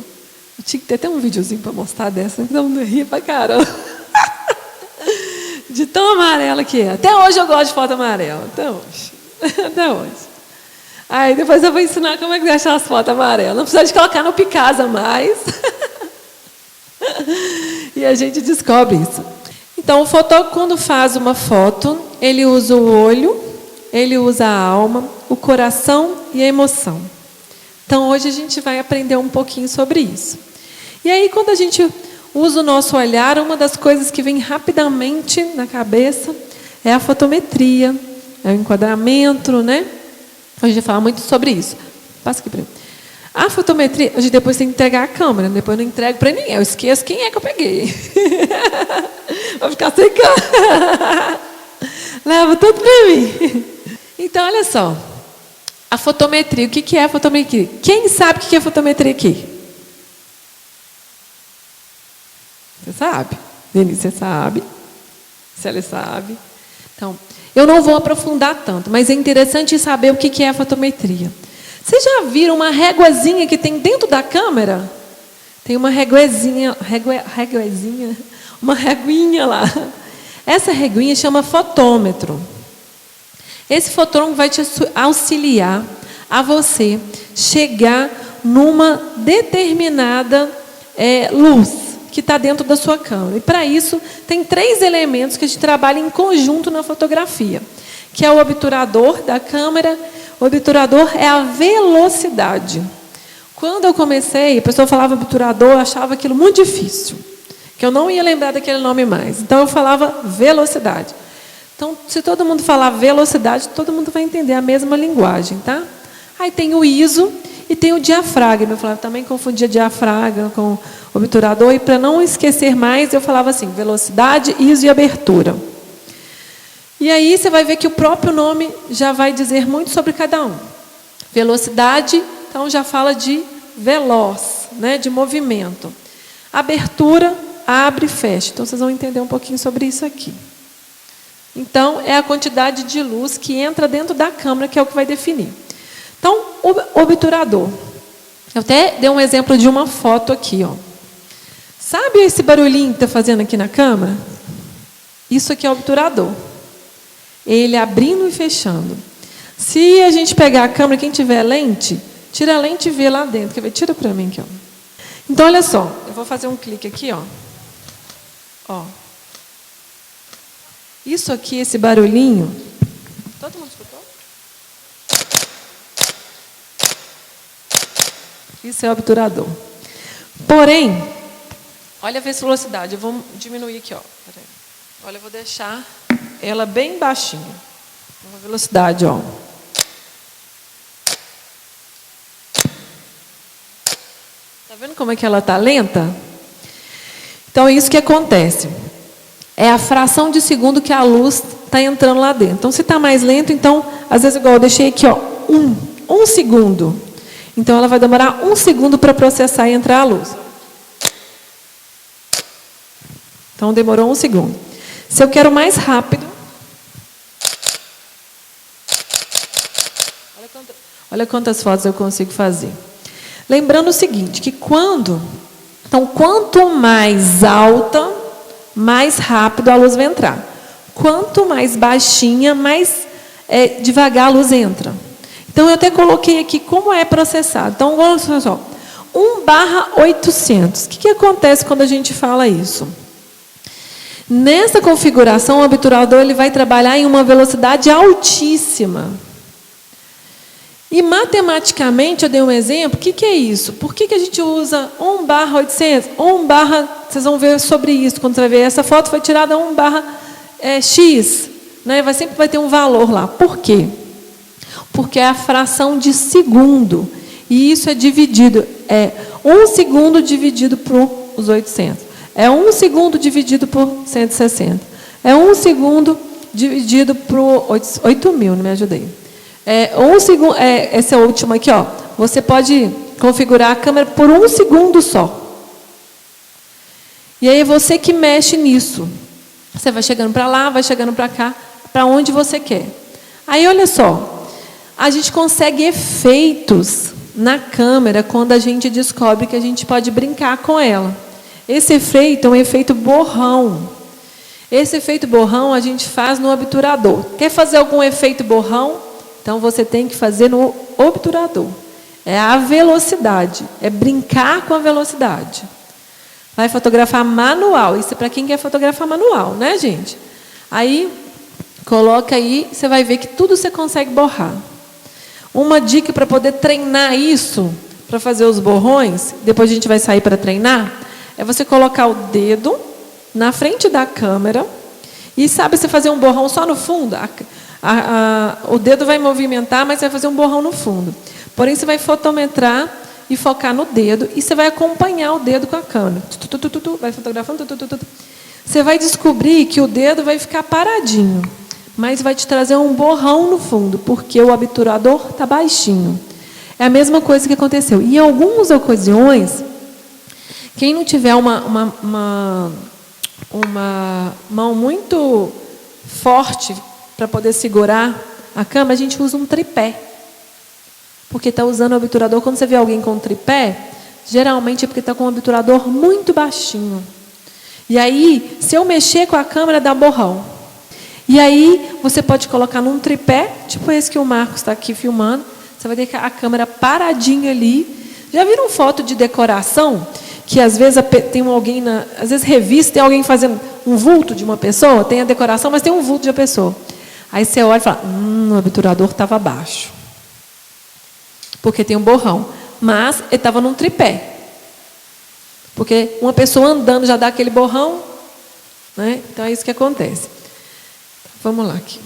Eu tinha que ter até um videozinho para mostrar dessa, que não ria pra caramba. De tão amarela que é. Até hoje eu gosto de foto amarela. Até hoje. Até hoje. Aí depois eu vou ensinar como é que deixa as fotos amarelas. Não precisa de colocar no Picasa mais. E a gente descobre isso. Então, o fotógrafo, quando faz uma foto, ele usa o olho, ele usa a alma, o coração e a emoção. Então, hoje a gente vai aprender um pouquinho sobre isso. E aí, quando a gente usa o nosso olhar, uma das coisas que vem rapidamente na cabeça é a fotometria, é o enquadramento, né? A gente vai falar muito sobre isso. Passa aqui para mim. A fotometria, a gente depois tem que entregar a câmera, depois eu não entrego para ninguém, eu esqueço quem é que eu peguei. Vai ficar sem câmera. Leva tudo para mim. Então, olha só. A fotometria, o que é a fotometria? Quem sabe o que é a fotometria aqui? Você sabe? Denise, você sabe? Célia sabe? Então, eu não vou aprofundar tanto, mas é interessante saber o que é a fotometria. Vocês já viram uma réguazinha que tem dentro da câmera? Tem uma réguazinha, uma réguinha lá. Essa réguinha chama fotômetro. Esse fotômetro vai te auxiliar a você chegar numa determinada luz que está dentro da sua câmera. E para isso, tem 3 elementos que a gente trabalha em conjunto na fotografia, que é o obturador da câmera. O obturador é a velocidade. Quando eu comecei, a pessoa falava obturador, eu achava aquilo muito difícil, que eu não ia lembrar daquele nome mais. Então, eu falava velocidade. Então, se todo mundo falar velocidade, todo mundo vai entender a mesma linguagem, tá? Aí tem o ISO e tem o diafragma. Eu falava, também confundia diafragma com obturador, e para não esquecer mais, eu falava assim, velocidade, ISO e abertura. E aí você vai ver que o próprio nome já vai dizer muito sobre cada um. Velocidade, então já fala de veloz, né, de movimento. Abertura, abre e fecha. Então vocês vão entender um pouquinho sobre isso aqui. Então, é a quantidade de luz que entra dentro da câmera que é o que vai definir. Então, o obturador. Eu até dei um exemplo de uma foto aqui, ó. Sabe esse barulhinho que está fazendo aqui na câmera? Isso aqui é o obturador. Ele abrindo e fechando. Se a gente pegar a câmera, quem tiver lente, tira a lente e vê lá dentro. Quer ver? Tira para mim aqui, ó. Então, olha só. Eu vou fazer um clique aqui, ó. Ó. Isso aqui, esse barulhinho. Todo mundo escutou? Isso é o obturador. Porém, olha a velocidade. Eu vou diminuir aqui, ó. Peraí. Olha, eu vou deixar ela bem baixinha. Uma velocidade, ó. Tá vendo como é que ela tá lenta? Então, é isso que acontece. É a fração de segundo que a luz está entrando lá dentro. Então, se está mais lento, então, às vezes, igual eu deixei aqui, ó, um segundo. Então, ela vai demorar 1 segundo para processar e entrar a luz. Então, demorou 1 segundo. Se eu quero mais rápido, olha quantas fotos eu consigo fazer. Lembrando o seguinte, que quanto mais alta, mais rápido a luz vai entrar. Quanto mais baixinha, mais devagar a luz entra. Então, eu até coloquei aqui como é processado. Então, olha só, 1/800. O que acontece quando a gente fala isso? Nessa configuração, o obturador ele vai trabalhar em uma velocidade altíssima. E, matematicamente, eu dei um exemplo. O que é isso? Por que a gente usa 1/800? Vocês vão ver sobre isso. Quando você vai ver, essa foto foi tirada 1/x. Né? Sempre vai ter um valor lá. Por quê? Porque é a fração de segundo. E isso é dividido. É 1 segundo dividido por os 800. É 1 segundo dividido por 160. É 1 segundo dividido por 8.000. Não me ajudei. Essa última aqui, ó. Você pode configurar a câmera por 1 segundo só. E aí é você que mexe nisso. Você vai chegando para lá, vai chegando para cá, para onde você quer. Aí, olha só. A gente consegue efeitos na câmera quando a gente descobre que a gente pode brincar com ela. Esse efeito é um efeito borrão. Esse efeito borrão a gente faz no obturador. Quer fazer algum efeito borrão? Então, você tem que fazer no obturador. É a velocidade. É brincar com a velocidade. Vai fotografar manual. Isso é para quem quer fotografar manual, né, gente? Aí, coloca aí, você vai ver que tudo você consegue borrar. Uma dica para poder treinar isso, para fazer os borrões, depois a gente vai sair para treinar, é você colocar o dedo na frente da câmera e, sabe, você fazer um borrão só no fundo? O dedo vai movimentar, mas você vai fazer um borrão no fundo. Porém, você vai fotometrar e focar no dedo e você vai acompanhar o dedo com a câmera. Vai fotografando. Você vai descobrir que o dedo vai ficar paradinho, mas vai te trazer um borrão no fundo, porque o obturador está baixinho. É a mesma coisa que aconteceu. E em algumas ocasiões, quem não tiver uma mão muito forte para poder segurar a câmera, a gente usa um tripé. Porque está usando o obturador. Quando você vê alguém com um tripé, geralmente é porque está com um obturador muito baixinho. E aí, se eu mexer com a câmera, dá borrão. E aí você pode colocar num tripé, tipo esse que o Marcos está aqui filmando. Você vai ter a câmera paradinha ali. Já viram foto de decoração? Que às vezes tem alguém, às vezes revista, tem alguém fazendo um vulto de uma pessoa, tem a decoração, mas tem um vulto de uma pessoa. Aí você olha e fala, o obturador estava baixo. Porque tem um borrão. Mas ele estava num tripé. Porque uma pessoa andando já dá aquele borrão, né? Então é isso que acontece. Vamos lá aqui.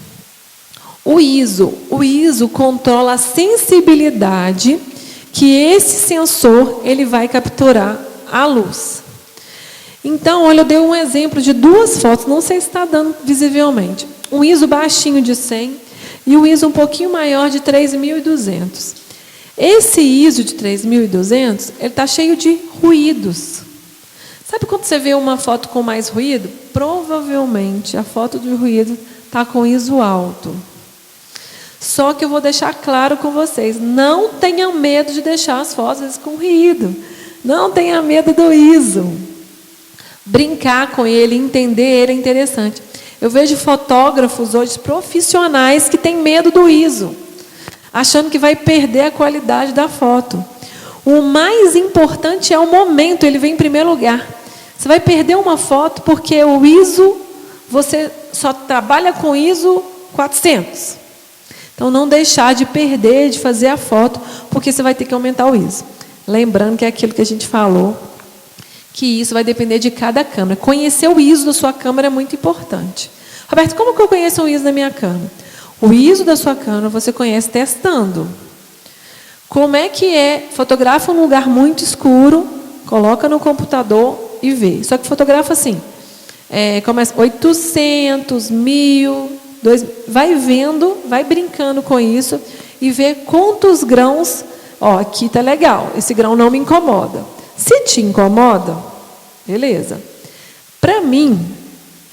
O ISO controla a sensibilidade que esse sensor ele vai capturar a luz. Então, olha, eu dei um exemplo de 2 fotos, não sei se está dando visivelmente. Um ISO baixinho de 100 e um ISO um pouquinho maior de 3.200. Esse ISO de 3.200, ele está cheio de ruídos. Sabe quando você vê uma foto com mais ruído? Provavelmente a foto de ruído está com ISO alto. Só que eu vou deixar claro com vocês, não tenham medo de deixar as fotos com ruído. Não tenha medo do ISO. Brincar com ele, entender ele é interessante. Eu vejo fotógrafos hoje profissionais que têm medo do ISO, achando que vai perder a qualidade da foto. O mais importante é o momento, ele vem em primeiro lugar. Você vai perder uma foto porque o ISO, você só trabalha com ISO 400. Então, não deixar de perder, de fazer a foto, porque você vai ter que aumentar o ISO. Lembrando que é aquilo que a gente falou, que isso vai depender de cada câmera. Conhecer o ISO da sua câmera é muito importante. Roberto, como que eu conheço o ISO da minha câmera? O ISO da sua câmera você conhece testando. Como é que é? Fotografa um lugar muito escuro, coloca no computador e vê. Só que fotografa assim, começa 800, 1000, 2000, vai vendo, vai brincando com isso e vê quantos grãos. Ó, aqui está legal, esse grão não me incomoda. Se te incomoda, beleza. Para mim,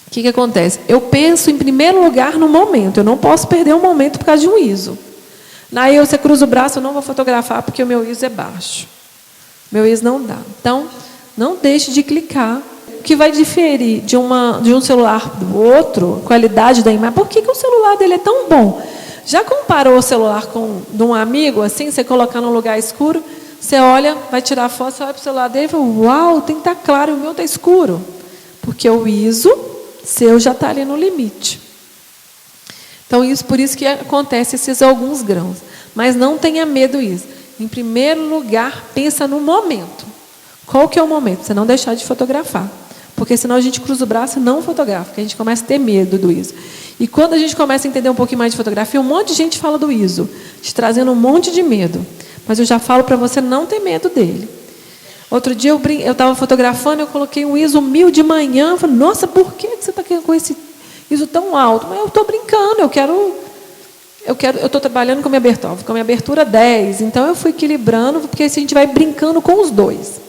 o que acontece? Eu penso em primeiro lugar no momento. Eu não posso perder um momento por causa de um ISO. Aí você cruza o braço, eu não vou fotografar porque o meu ISO é baixo. Meu ISO não dá. Então, não deixe de clicar. O que vai diferir de um celular do outro, qualidade da imagem. Por que o celular dele é tão bom? Já comparou o celular de um amigo, assim, você colocar num lugar escuro, você olha, vai tirar foto, você olha para o celular dele e fala, uau, tem que estar claro, o meu está escuro. Porque o ISO seu já está ali no limite. Então, por isso que acontece esses alguns grãos. Mas não tenha medo disso. Em primeiro lugar, pensa no momento. Qual que é o momento? Você não deixar de fotografar. Porque senão a gente cruza o braço e não fotografa, porque a gente começa a ter medo do ISO. E quando a gente começa a entender um pouquinho mais de fotografia, um monte de gente fala do ISO, te trazendo um monte de medo. Mas eu já falo para você não ter medo dele. Outro dia eu estava fotografando, eu coloquei um ISO 1000 de manhã, eu falei, nossa, por que você está com esse ISO tão alto? Mas eu estou brincando, eu estou trabalhando com a minha abertura 10, então eu fui equilibrando, porque assim a gente vai brincando com os dois.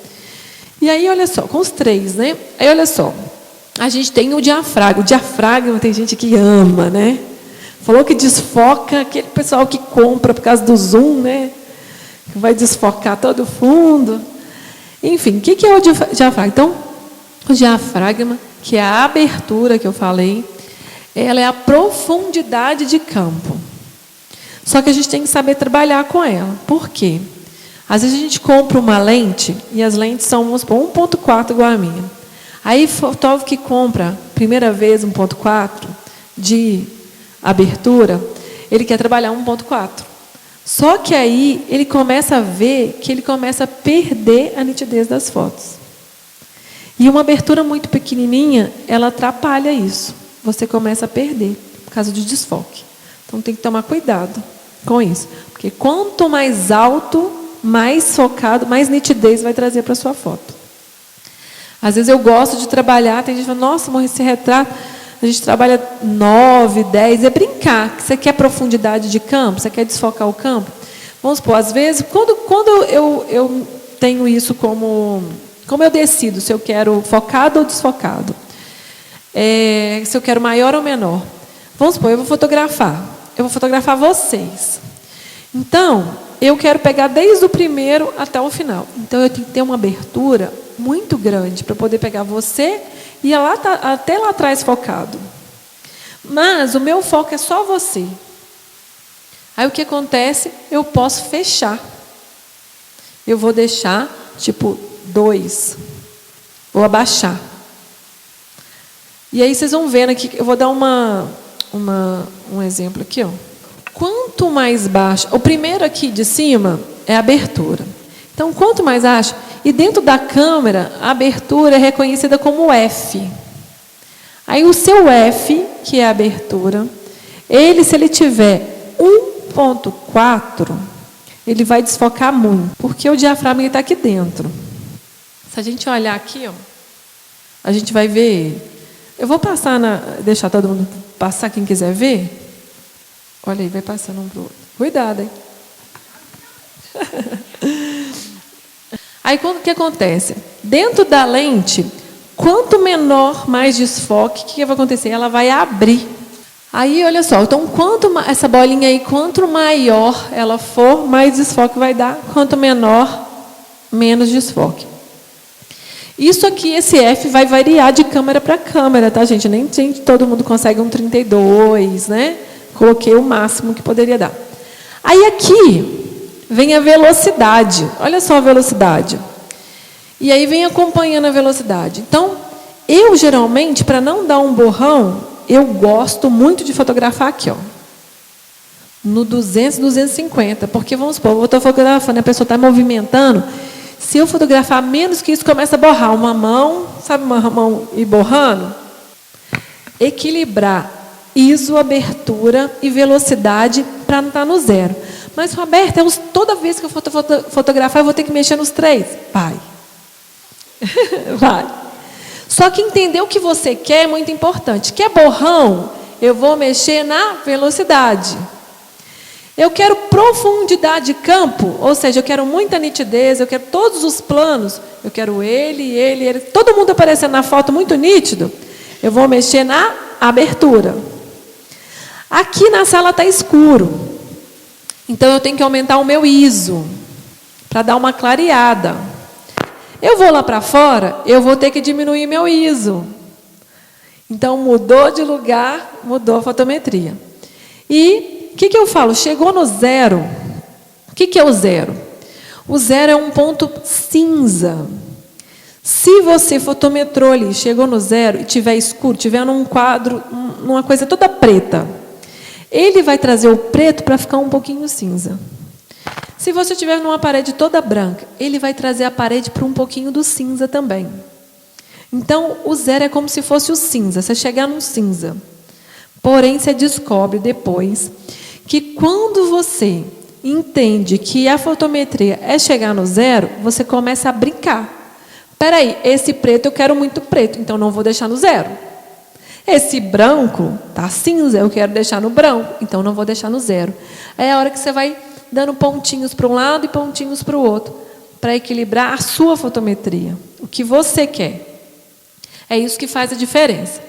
E aí, olha só, com os 3, né? Aí, olha só, a gente tem o diafragma. O diafragma tem gente que ama, né? Falou que desfoca, aquele pessoal que compra por causa do zoom, né? Que vai desfocar todo o fundo. Enfim, o que é o diafragma? Então, o diafragma, que é a abertura que eu falei, ela é a profundidade de campo. Só que a gente tem que saber trabalhar com ela. Por quê? Às vezes a gente compra uma lente, e as lentes são, vamos supor, 1.4 igual a minha. Aí o fotógrafo que compra, primeira vez 1.4 de abertura, ele quer trabalhar 1.4. Só que aí ele começa a ver que ele começa a perder a nitidez das fotos. E uma abertura muito pequenininha, ela atrapalha isso. Você começa a perder, por causa de desfoque. Então tem que tomar cuidado com isso. Porque quanto mais alto, mais focado, mais nitidez vai trazer para a sua foto. Às vezes eu gosto de trabalhar, tem gente que fala, nossa, morri esse retrato. A gente trabalha 9, 10, é brincar. Você quer profundidade de campo? Você quer desfocar o campo? Vamos supor, às vezes, quando eu tenho isso como eu decido se eu quero focado ou desfocado. Se eu quero maior ou menor. Vamos supor, eu vou fotografar vocês. Então, eu quero pegar desde o primeiro até o final. Então, eu tenho que ter uma abertura muito grande para poder pegar você e até lá atrás focado. Mas o meu foco é só você. Aí o que acontece? Eu posso fechar. Eu vou deixar, tipo, 2. Vou abaixar. E aí vocês vão vendo aqui, eu vou dar um exemplo aqui, ó. Quanto mais baixo, o primeiro aqui de cima é a abertura. Então, quanto mais baixo, e dentro da câmera, a abertura é reconhecida como F. Aí o seu F, que é a abertura, se ele tiver 1.4, ele vai desfocar muito, porque o diafragma está aqui dentro. Se a gente olhar aqui, ó, a gente vai ver ele. Eu vou passar, deixar todo mundo passar, quem quiser ver. Olha aí, vai passando um para o outro. Cuidado, hein? Aí, o que acontece? Dentro da lente, quanto menor, mais desfoque, o que vai acontecer? Ela vai abrir. Aí, olha só, então, essa bolinha aí, quanto maior ela for, mais desfoque vai dar. Quanto menor, menos desfoque. Isso aqui, esse F, vai variar de câmera para câmera, tá, gente? Nem todo mundo consegue um 32, né? Coloquei o máximo que poderia dar. Aí, aqui, vem a velocidade. Olha só a velocidade. E aí, vem acompanhando a velocidade. Então, eu, geralmente, para não dar um borrão, eu gosto muito de fotografar aqui, ó. No 200, 250. Porque, vamos supor, eu estou fotografando, a pessoa está movimentando. Se eu fotografar menos que isso, começa a borrar uma mão, sabe, uma mão e borrando? Equilibrar ISO, abertura e velocidade para não estar no 0. Mas, Roberta, toda vez que eu fotografar, eu vou ter que mexer nos 3? Vai. Vai. Só que entender o que você quer é muito importante. Quer borrão? Eu vou mexer na velocidade. Eu quero profundidade de campo, ou seja, eu quero muita nitidez, eu quero todos os planos, eu quero ele, todo mundo aparecendo na foto muito nítido, eu vou mexer na abertura. Aqui na sala está escuro, então eu tenho que aumentar o meu ISO, para dar uma clareada. Eu vou lá para fora, eu vou ter que diminuir meu ISO. Então, mudou de lugar, mudou a fotometria. E o que eu falo? Chegou no 0. O que é o 0? O 0 é um ponto cinza. Se você fotometrou ali, chegou no 0 e tiver escuro, tiver num quadro, numa coisa toda preta, ele vai trazer o preto para ficar um pouquinho cinza. Se você tiver numa parede toda branca, ele vai trazer a parede para um pouquinho do cinza também. Então, o 0 é como se fosse o cinza. Você chegar no cinza. Porém, você descobre depois que quando você entende que a fotometria é chegar no 0, você começa a brincar. Espera aí, esse preto eu quero muito preto, então não vou deixar no 0. Esse branco tá cinza, eu quero deixar no branco, então não vou deixar no 0. É a hora que você vai dando pontinhos para um lado e pontinhos para o outro, para equilibrar a sua fotometria, o que você quer. É isso que faz a diferença.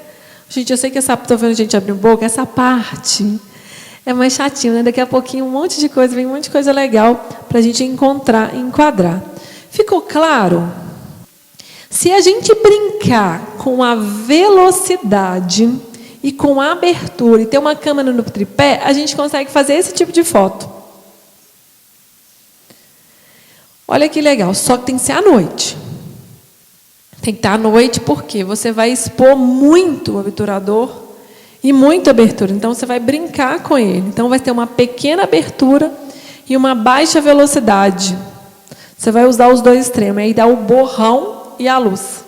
Gente, eu sei que estou vendo gente abrir boca, essa parte é mais chatinho, né? Daqui a pouquinho um monte de coisa, vem um monte de coisa legal para a gente enquadrar. Ficou claro? Se a gente brincar com a velocidade e com a abertura e ter uma câmera no tripé, a gente consegue fazer esse tipo de foto. Olha que legal, só que tem que ser à noite. Tem que estar à noite porque você vai expor muito o obturador e muita abertura. Então, você vai brincar com ele. Então, vai ter uma pequena abertura e uma baixa velocidade. Você vai usar os dois extremos. Aí dá o borrão e a luz.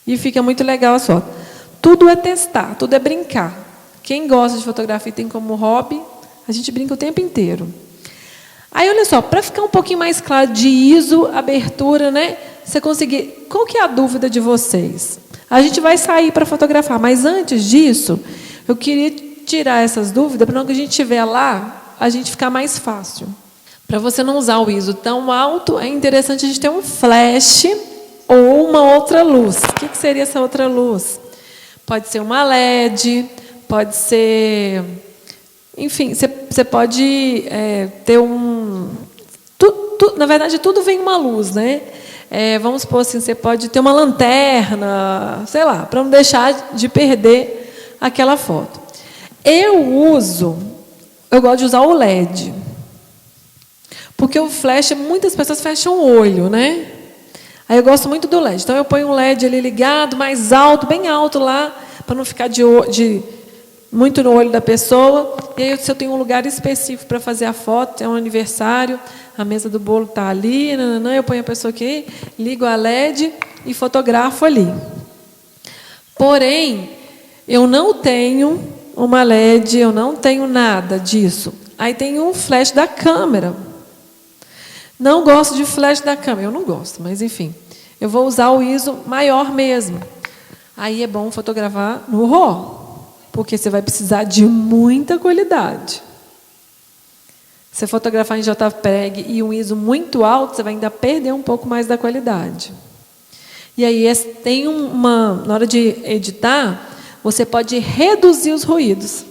E fica muito legal a foto. Tudo é testar, tudo é brincar. Quem gosta de fotografia e tem como hobby, a gente brinca o tempo inteiro. Aí, olha só, para ficar um pouquinho mais claro de ISO, abertura, né? Você conseguir... Qual que é a dúvida de vocês? A gente vai sair para fotografar, mas antes disso, eu queria tirar essas dúvidas, para quando a gente estiver lá, a gente ficar mais fácil. Para você não usar o ISO tão alto, é interessante a gente ter um flash ou uma outra luz. O que seria essa outra luz? Pode ser uma LED, pode ser... Enfim, você pode ter um... na verdade, tudo vem uma luz, né? Vamos supor assim, você pode ter uma lanterna, sei lá, para não deixar de perder aquela foto. Eu gosto de usar o LED. Porque o flash, muitas pessoas fecham o olho, né? Aí eu gosto muito do LED. Então, eu ponho um LED ali ligado, mais alto, bem alto lá, para não ficar muito no olho da pessoa. E aí, se eu tenho um lugar específico para fazer a foto, é um aniversário, a mesa do bolo está ali, eu ponho a pessoa aqui, ligo a LED e fotografo ali. Porém, eu não tenho uma LED, eu não tenho nada disso. Aí tem um flash da câmera. Não gosto de flash da câmera. Eu não gosto, mas enfim. Eu vou usar o ISO maior mesmo. Aí é bom fotografar no RAW, porque você vai precisar de muita qualidade. Se você fotografar em JPEG e um ISO muito alto, você vai ainda perder um pouco mais da qualidade. E aí tem na hora de editar, você pode reduzir os ruídos.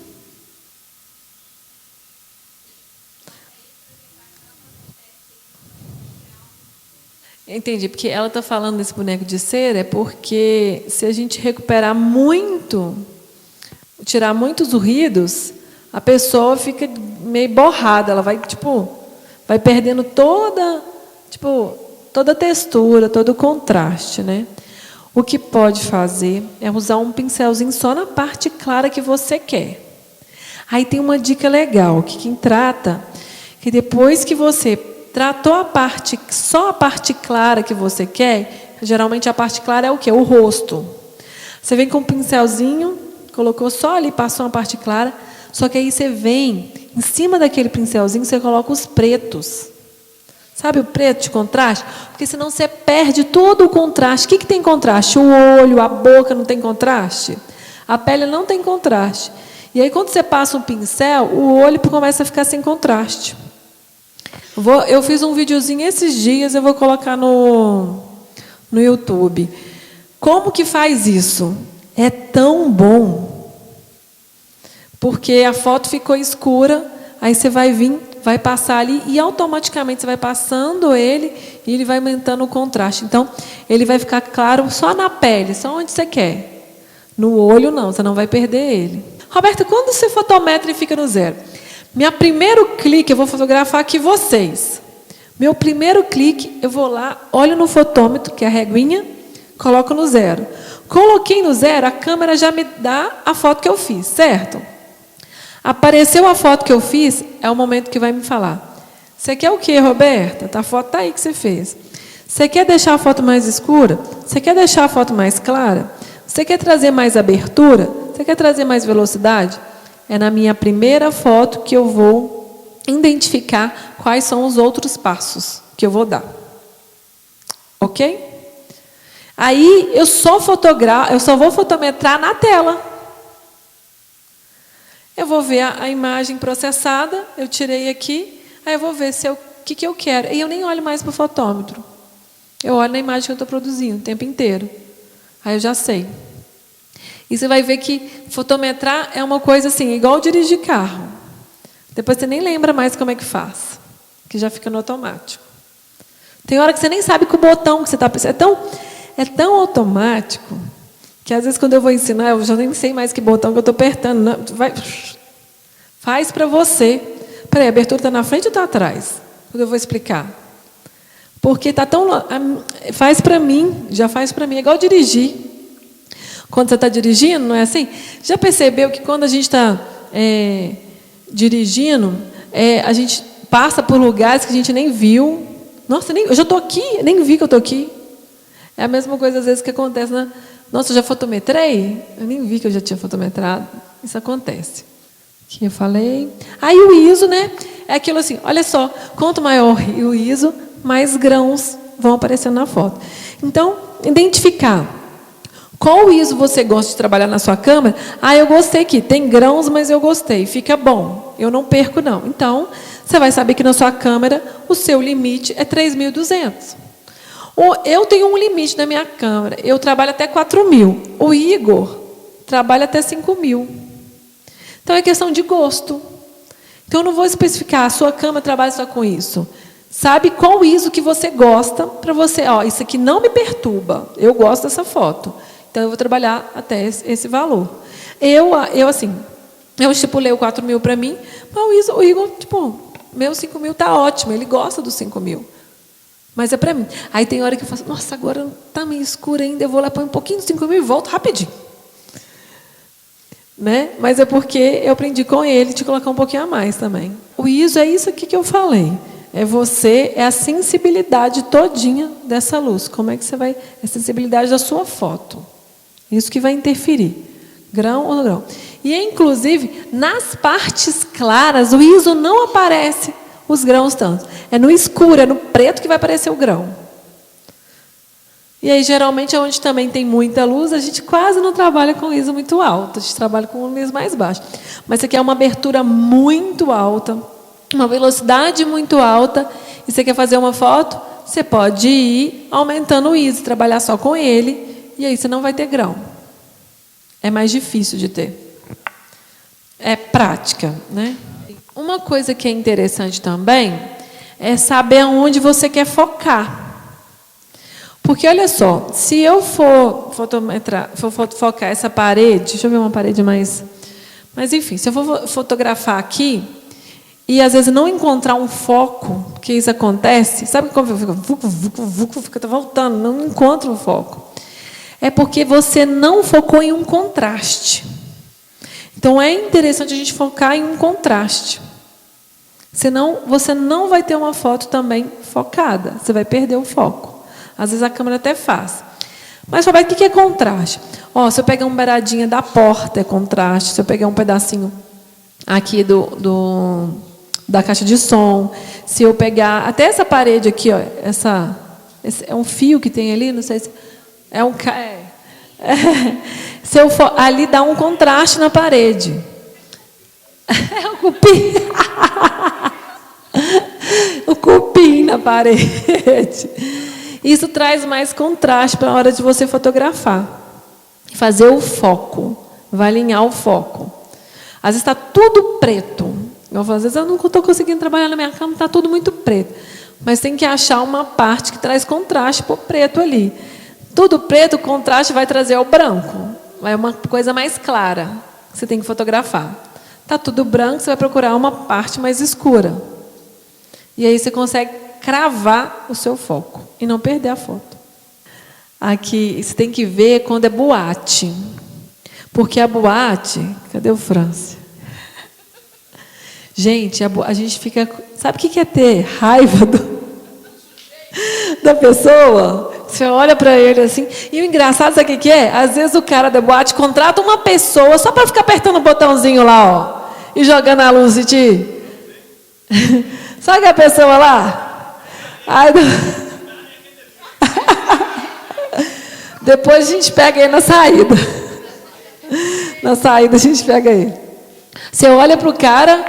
Entendi, porque ela está falando desse boneco de cera, é porque se a gente recuperar muito, tirar muitos ruídos, a pessoa fica meio borrada, ela vai, vai perdendo toda a textura, todo o contraste, né? O que pode fazer é usar um pincelzinho só na parte clara que você quer. Aí tem uma dica legal, que quem trata, que depois que você tratou só a parte clara que você quer, geralmente a parte clara é o quê? O rosto. Você vem com um pincelzinho, colocou só ali, passou uma parte clara, só que aí você vem, em cima daquele pincelzinho, você coloca os pretos. Sabe o preto de contraste? Porque senão você perde todo o contraste. O que tem contraste? O olho, a boca não tem contraste? A pele não tem contraste. E aí, quando você passa um pincel, o olho começa a ficar sem contraste. Eu fiz um videozinho esses dias, eu vou colocar no YouTube. Como que faz isso? É tão bom. Porque a foto ficou escura, aí você vai passar ali e automaticamente você vai passando ele e ele vai aumentando o contraste. Então, ele vai ficar claro só na pele, só onde você quer. No olho, não, você não vai perder ele. Roberta, quando você fotometra e fica no zero? Meu primeiro clique, eu vou fotografar aqui vocês. Meu primeiro clique, eu vou lá, olho no fotômetro, que é a reguinha, coloco no zero. Coloquei no zero, a câmera já me dá a foto que eu fiz, certo? Apareceu a foto que eu fiz, é o momento que vai me falar. Você quer o quê, Roberta? A foto está aí que você fez. Você quer deixar a foto mais escura? Você quer deixar a foto mais clara? Você quer trazer mais abertura? Você quer trazer mais velocidade? É na minha primeira foto que eu vou identificar quais são os outros passos que eu vou dar. Ok? Aí eu só vou fotometrar na tela. Eu vou ver a imagem processada, eu tirei aqui, aí eu vou ver o que eu quero. E eu nem olho mais para o fotômetro. Eu olho na imagem que eu estou produzindo o tempo inteiro. Aí eu já sei. E você vai ver que fotometrar é uma coisa assim, igual dirigir carro. Depois você nem lembra mais como é que faz, que já fica no automático. Tem hora que você nem sabe que o botão que você está precisando. É tão automático que às vezes quando eu vou ensinar, eu já nem sei mais que botão que eu estou apertando. Não, faz para você. Peraí, a abertura está na frente ou está atrás? Quando eu vou explicar. Porque está tão... Faz para mim, já faz para mim. É igual dirigir. Quando você está dirigindo, não é assim? Já percebeu que quando a gente está dirigindo, a gente passa por lugares que a gente nem viu. Nossa, eu já estou aqui, nem vi que eu estou aqui. É a mesma coisa, às vezes, que acontece na... Nossa, eu já fotometrei? Eu nem vi que eu já tinha fotometrado. Isso acontece. Que eu falei. Aí o ISO, né? É aquilo assim, olha só, quanto maior o ISO, mais grãos vão aparecendo na foto. Então, identificar qual ISO você gosta de trabalhar na sua câmera. Eu gostei aqui, tem grãos, mas eu gostei, fica bom, eu não perco não. Então, você vai saber que na sua câmera o seu limite é 3.200. Eu tenho um limite na minha câmera, eu trabalho até 4.000. O Igor trabalha até 5.000. Então, é questão de gosto. Então, eu não vou especificar, a sua câmera trabalha só com isso. Sabe qual ISO que você gosta para você, isso aqui não me perturba, eu gosto dessa foto. Então, eu vou trabalhar até esse valor. Eu estipulei o 4.000 para mim, mas o Igor, tipo, meu 5.000 tá ótimo, ele gosta dos 5.000. Mas é para mim. Aí tem hora que eu falo, nossa, agora tá meio escuro ainda, eu vou lá, põe um pouquinho dos 5.000 e volto rapidinho. Né? Mas é porque eu aprendi com ele de colocar um pouquinho a mais também. O ISO é isso aqui que eu falei. É a sensibilidade todinha dessa luz. Como é que você vai... É a sensibilidade da sua foto. Isso que vai interferir. Grão ou não grão. E, inclusive, nas partes claras, o ISO não aparece os grãos tanto. É no escuro, é no preto que vai aparecer o grão. E aí, geralmente, onde também tem muita luz, a gente quase não trabalha com ISO muito alto. A gente trabalha com luz mais baixa. Mas isso aqui é uma abertura muito alta, uma velocidade muito alta, e você quer fazer uma foto, você pode ir aumentando o ISO, trabalhar só com ele, e aí você não vai ter grão. É mais difícil de ter. É prática, né? Uma coisa que é interessante também é saber aonde você quer focar. Porque, olha só, se eu for focar essa parede, deixa eu ver uma parede mais... Mas, enfim, se eu for fotografar aqui, e às vezes não encontrar um foco, porque isso acontece, sabe como fica voltando, não encontro um foco. É porque você não focou em um contraste. Então, é interessante a gente focar em um contraste. Senão, você não vai ter uma foto também focada. Você vai perder o foco. Às vezes a câmera até faz. Mas, Roberto, o que é contraste? Se eu pegar uma beiradinha da porta, é contraste. Se eu pegar um pedacinho aqui da caixa de som. Se eu pegar até essa parede aqui, esse é um fio que tem ali, não sei se... Se eu for ali, dá um contraste na parede. É o cupim. O cupim na parede. Isso traz mais contraste para a hora de você fotografar. Fazer o foco. Vai alinhar o foco. Às vezes está tudo preto. Às vezes eu não estou conseguindo trabalhar na minha cama, está tudo muito preto. Mas tem que achar uma parte que traz contraste para o preto ali. Tudo preto, o contraste vai trazer o branco. É uma coisa mais clara que você tem que fotografar. Está tudo branco, você vai procurar uma parte mais escura. E aí você consegue cravar o seu foco e não perder a foto. Aqui, você tem que ver quando é boate. Porque a boate... Cadê o Franci? Gente, a gente fica... Sabe o que é ter raiva da pessoa? Você olha para ele assim... E o engraçado, sabe o que é? Às vezes o cara da boate contrata uma pessoa só para ficar apertando o botãozinho lá, e jogando a luz em ti. Sabe que a pessoa lá? Aí, depois a gente pega ele na saída. Na saída a gente pega ele. Você olha para o cara,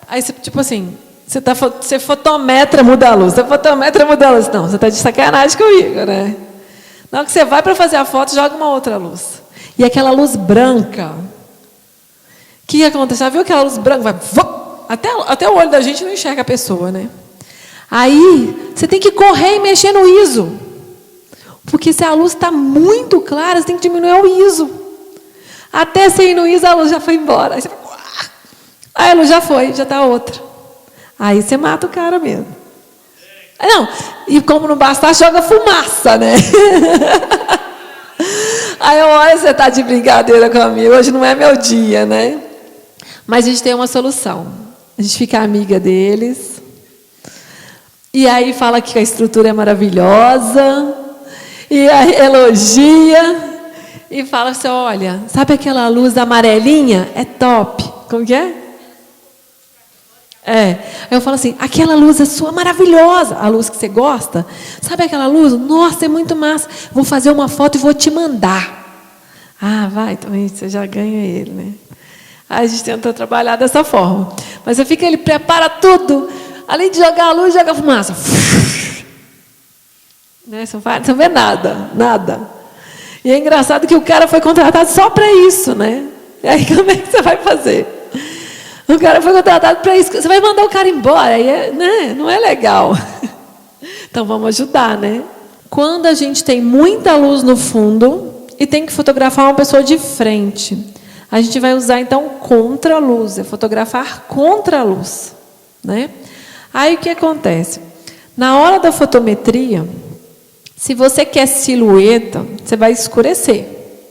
aí você, tipo assim, você fotometra, muda a luz. Você fotometra, muda a luz. Não, você está de sacanagem comigo, né? Na hora que você vai para fazer a foto, joga uma outra luz. E aquela luz branca. O que acontece? Já viu aquela luz branca? Vai, até o olho da gente não enxerga a pessoa, né? Aí, você tem que correr e mexer no ISO. Porque se a luz está muito clara, você tem que diminuir o ISO. Até você ir no ISO, a luz já foi embora. Aí, a luz já foi, já está outra. Aí você mata o cara mesmo. Não, e como não basta, joga fumaça, né? Aí eu olho, você está de brincadeira comigo, hoje não é meu dia, né? Mas a gente tem uma solução. A gente fica amiga deles. E aí fala que a estrutura é maravilhosa. E aí elogia. E fala assim, olha, sabe aquela luz amarelinha? É top. Como que é? Aí eu falo assim, aquela luz é sua maravilhosa. A luz que você gosta. Sabe aquela luz? Nossa, é muito massa. Vou fazer uma foto e vou te mandar. Ah, vai, então você já ganha ele, né? Aí a gente tenta trabalhar dessa forma. Mas você fica, ele prepara tudo. Além de jogar a luz, joga a fumaça. Né? Você não vê nada, nada. E é engraçado que o cara foi contratado só para isso, né? E aí como é que você vai fazer? O cara foi contratado para isso. Você vai mandar o cara embora, aí né? Não é legal. Então vamos ajudar, né? Quando a gente tem muita luz no fundo e tem que fotografar uma pessoa de frente, A gente vai usar, então, contra-luz, é fotografar contra a luz, né? Aí, o que acontece? Na hora da fotometria, se você quer silhueta, você vai escurecer,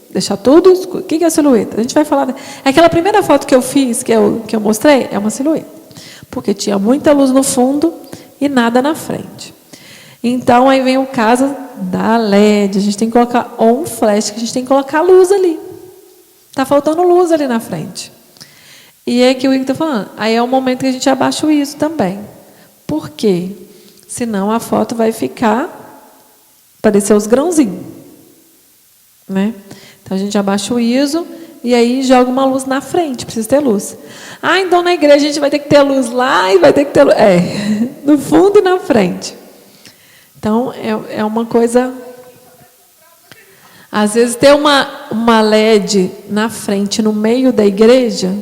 deixar tudo escuro. O que é silhueta? A gente vai falar... Aquela primeira foto que eu fiz, que eu mostrei, é uma silhueta, porque tinha muita luz no fundo e nada na frente. Então, aí vem o caso da LED. A gente tem que colocar on flash, que a gente tem que colocar luz ali. Está faltando luz ali na frente. E é que o Igor está falando. Aí é o momento que a gente abaixa o ISO também. Por quê? Senão a foto vai parecer os grãozinhos. Né? Então, a gente abaixa o ISO e aí joga uma luz na frente. Precisa ter luz. Ah, então na igreja a gente vai ter que ter luz lá e vai ter que ter luz... no fundo e na frente. Então, é uma coisa... Às vezes, ter uma LED na frente, no meio da igreja,